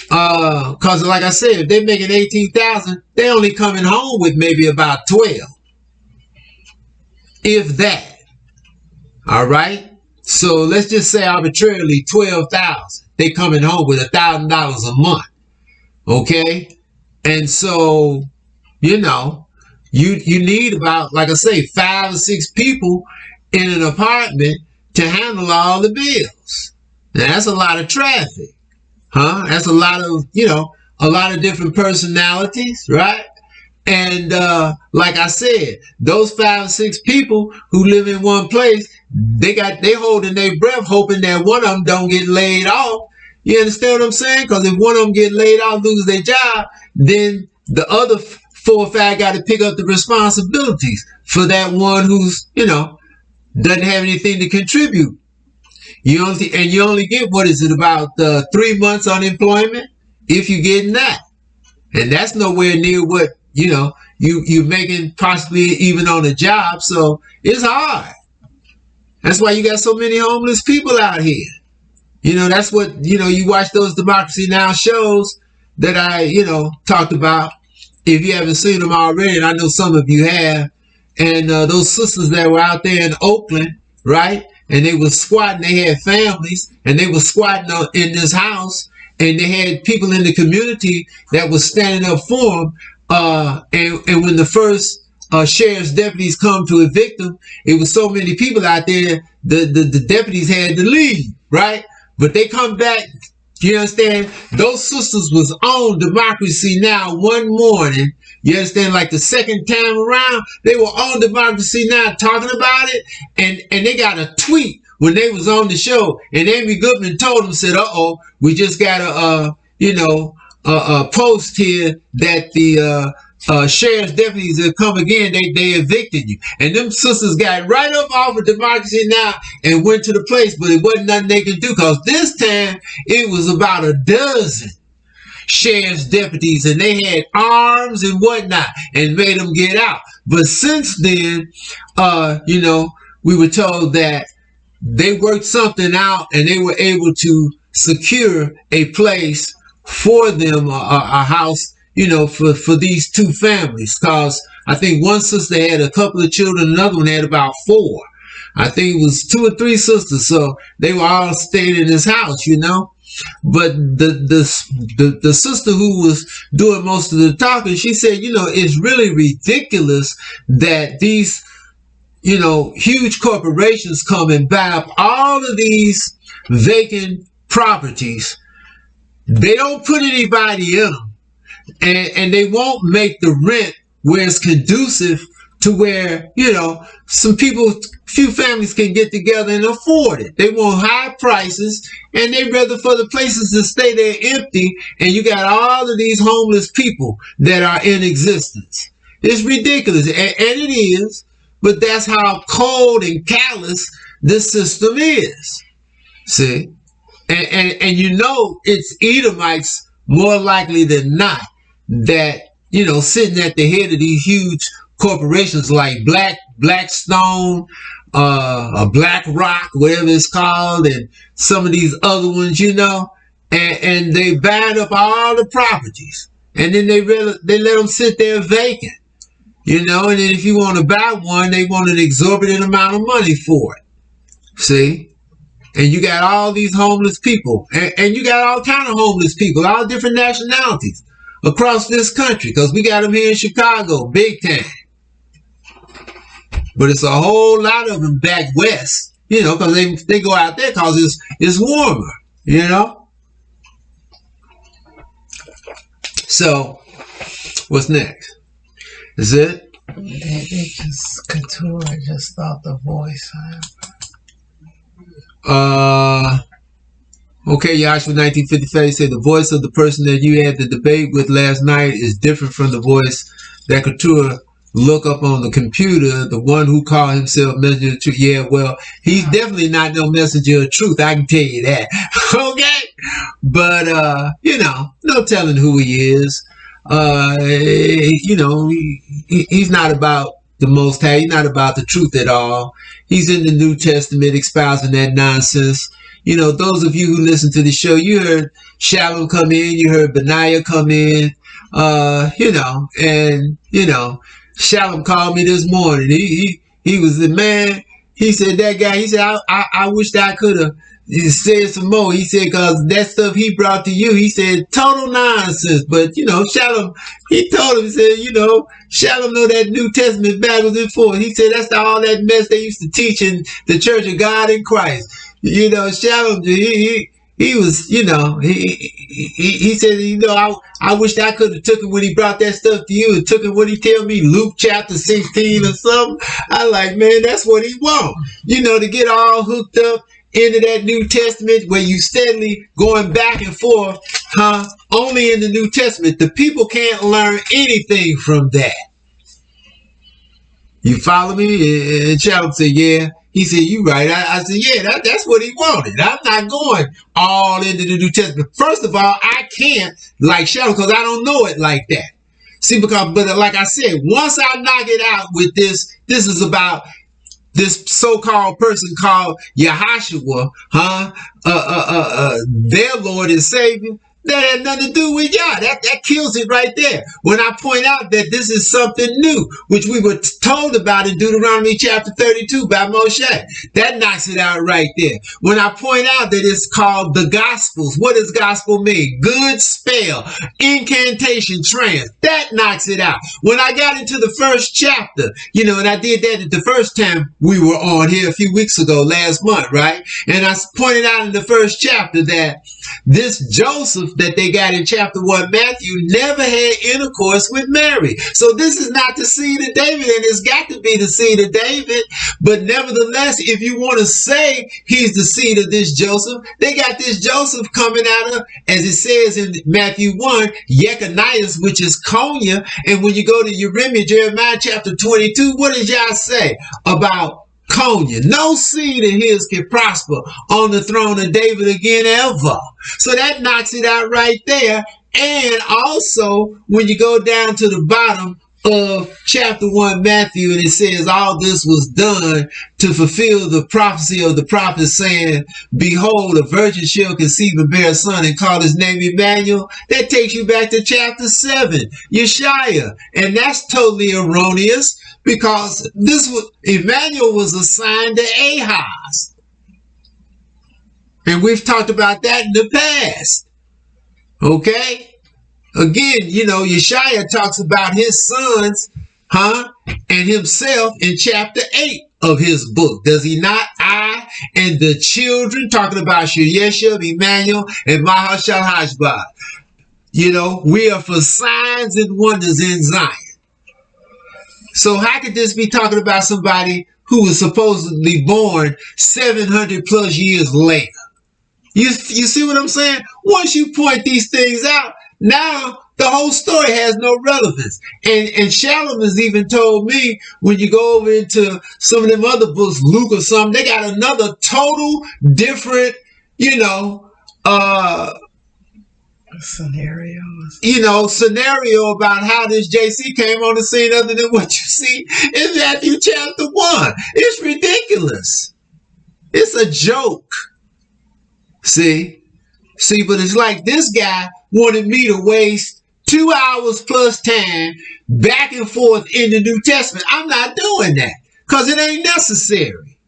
Cause like I said, if they're making 18,000, they only coming home with maybe about 12, if that. All right. So let's just say arbitrarily 12,000. They coming home with $1,000 a month. Okay. And so, you know, you need about, like I say, 5 or 6 people in an apartment to handle all the bills. Now that's a lot of traffic. Huh? That's a lot of, you know, a lot of different personalities, right? And like I said, those 5 or 6 people who live in one place, they holding their breath, hoping that one of them don't get laid off. You understand what I'm saying? Because if one of them get laid off, lose their job, then the other 4 or 5 got to pick up the responsibilities for that one who's, you know, doesn't have anything to contribute. You only get, what is it, about 3 months unemployment, if you're getting that. And that's nowhere near what, you know, you're making possibly even on a job. So it's hard. That's why you got so many homeless people out here. You know, that's what, you know, you watch those Democracy Now! Shows that I, you know, talked about. If you haven't seen them already, and I know some of you have, and those sisters that were out there in Oakland, right? And they were squatting, they had families, and they were squatting in this house, and they had people in the community that was standing up for them. And when the first sheriff's deputies come to evict them, it was so many people out there, the deputies had to leave, right? But they come back, you understand? Those sisters was on Democracy Now! One morning. You understand? Like the second time around, they were on Democracy Now! Talking about it, and they got a tweet when they was on the show, and Amy Goodman told them, said, "Uh-oh, we just got a post here that the sheriff's deputies have come again. They evicted you." And them sisters got right up off of Democracy Now! And went to the place, but it wasn't nothing they could do, because this time it was about a dozen sheriff's deputies, and they had arms and whatnot, and made them get out. But since then, you know, we were told that they worked something out, and they were able to secure a place for them, a house, you know, for these 2 families. Because I think one sister had a couple of children, another one had about 4. I think it was 2 or 3 sisters, so they were all staying in this house, you know. But the sister who was doing most of the talking, she said, you know, it's really ridiculous that these, you know, huge corporations come and buy up all of these vacant properties, they don't put anybody in them, and they won't make the rent where it's conducive to where, you know, some people, few families can get together and afford it. They want high prices, and they rather for the places to stay there empty, and you got all of these homeless people that are in existence. It's ridiculous, and it is, but that's how cold and callous this system is. See? And you know it's Edomites more likely than not that, you know, sitting at the head of these huge corporations like Blackstone, BlackRock, whatever it's called, and some of these other ones, you know, and they buying up all the properties, and then they let them sit there vacant, you know, and then if you want to buy one, they want an exorbitant amount of money for it. See? And you got all these homeless people, and you got all kind of homeless people, all different nationalities across this country, because we got them here in Chicago, big time. But it's a whole lot of them back west, you know, because they go out there because it's warmer, you know. So, what's next? Is it? They just Couture just thought the voice. Okay, Yahshua 1955 said the voice of the person that you had the debate with last night is different from the voice that Couture look up on the computer, the one who called himself messenger of truth. Yeah, well, he's definitely not no messenger of truth, I can tell you that. Okay? But, you know, no telling who he is. You know, he's not about the Most High. He's not about the truth at all. He's in the New Testament espousing that nonsense. You know, those of you who listen to the show, you heard Shalom come in, you heard Benaiah come in, you know, and, you know, Shalom called me this morning. He was the man. He said, that guy, he said, I wish that I could have said some more. He said, because that stuff he brought to you, he said, total nonsense. But, you know, Shalom, he told him, he said, you know, Shalom know that New Testament backwards and forwards. He said, that's all that mess they used to teach in the Church of God in Christ. You know, Shalom, he was, you know, he said, you know, I wish I could have took it when he brought that stuff to you and took it when he tell me Luke chapter 16 or something. I like, man, that's what he want. You know, to get all hooked up into that New Testament where you steadily going back and forth, only in the New Testament. The people can't learn anything from that. You follow me? And Shalom said, yeah. He said, you right. I said, yeah, that's what he wanted. I'm not going all into the New Testament. First of all, I can't like Shalom because I don't know it like that. See, but like I said, once I knock it out with this is about this so-called person called Yahashua, their Lord and Savior. That had nothing to do with Yah. That kills it right there. When I point out that this is something new, which we were told about in Deuteronomy chapter 32 by Moshe, that knocks it out right there. When I point out that it's called the Gospels, what does gospel mean? Good spell, incantation, trance. That knocks it out. When I got into the first chapter, you know, and I did that the first time we were on here a few weeks ago, last month, right? And I pointed out in the first chapter that this Joseph that they got in chapter 1 Matthew never had intercourse with Mary. So this is not the seed of David, and it's got to be the seed of David. But nevertheless, if you want to say he's the seed of this Joseph, they got this Joseph coming out of, as it says in Matthew 1, Yechonias, which is Konya. And when you go to Jeremiah chapter 22, what does Yah say about Konya? No seed of his can prosper on the throne of David again ever. So that knocks it out right there. And also, when you go down to the bottom of chapter 1 Matthew, and it says all this was done to fulfill the prophecy of the prophet saying, behold, a virgin shall conceive and bear a son and call his name Emmanuel. That takes you back to chapter 7, Yeshaya. And that's totally erroneous, because Emmanuel was assigned to Ahaz. And we've talked about that in the past. Okay? Again, you know, Yeshaya talks about his sons, and himself in chapter 8 of his book. Does he not? I and the children, talking about Yeshua, Emmanuel, and Mahashal Hashbaz. You know, we are for signs and wonders in Zion. So how could this be talking about somebody who was supposedly born 700 plus years later? You see what I'm saying? Once you point these things out, now the whole story has no relevance. And Shalom has even told me, when you go over into some of them other books, Luke or something, they got another total different, scenario about how this JC came on the scene other than what you see in Matthew chapter 1. It's ridiculous. It's a joke. See, but it's like this guy wanted me to waste 2 hours plus time back and forth in the New Testament. I'm not doing that because it ain't necessary.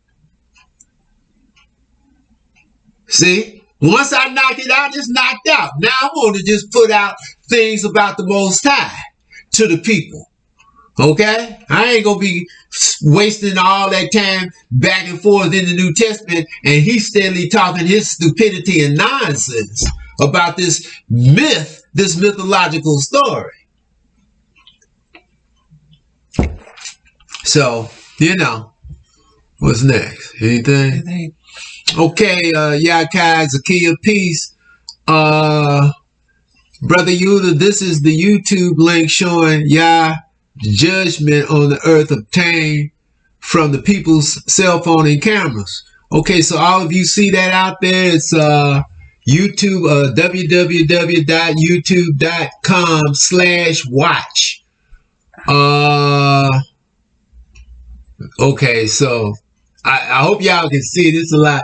See, once I knocked it out, it's knocked out. Now I want to just put out things about the Most High to the people. Okay? I ain't going to be wasting all that time back and forth in the New Testament and he's steadily talking his stupidity and nonsense about this myth, this mythological story. So, what's next? Anything? Okay, Yakai, Zakiya, peace. Brother Yuda, this is the YouTube link showing Yah judgment on the earth obtained from the people's cell phone and cameras. Okay, so all of you see that out there. It's YouTube, www.youtube.com/watch. Okay, so I hope y'all can see it. It's a lot,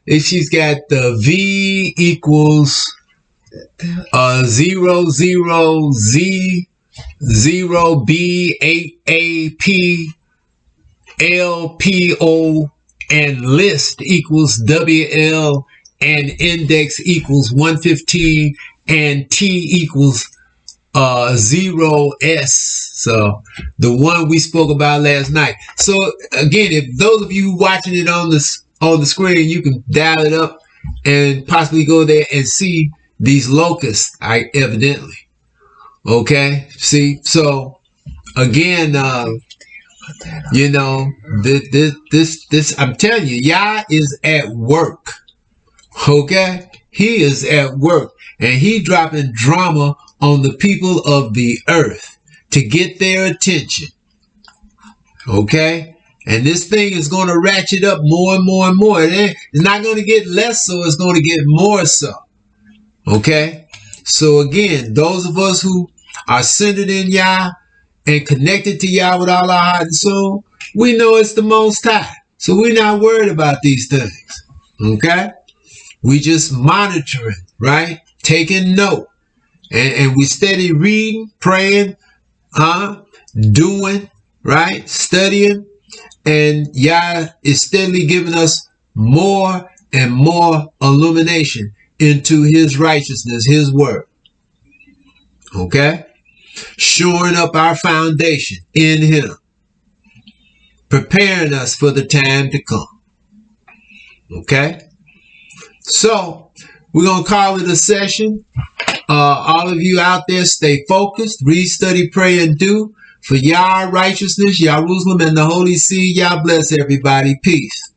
if she's got the V equals 00B8AP LPO and list equals WL and index equals 115 and T equals 0S. So the one we spoke about last night. So again, if those of you watching it on the screen, you can dial it up and possibly go there and see these locusts, evidently. Okay, see, so again, this I'm telling you, Yah is at work. Okay, he is at work, and he dropping drama on the people of the earth to get their attention. Okay, and this thing is going to ratchet up more and more and more. It's not going to get less so, it's going to get more so. Okay, so again, those of us who are centered in Yah and connected to Yah with all our heart and soul, we know it's the Most High. So we're not worried about these things. Okay, we just monitoring, right? Taking note. And we steady reading, praying, doing, right? Studying. And Yah is steadily giving us more and more illumination into his righteousness, his word. Okay? Shoring up our foundation in him. Preparing us for the time to come. Okay? So, we're going to call it a session. All of you out there, stay focused. Read, study, pray, and do. For Yah righteousness, Jerusalem, and the Holy See. Yah bless everybody. Peace.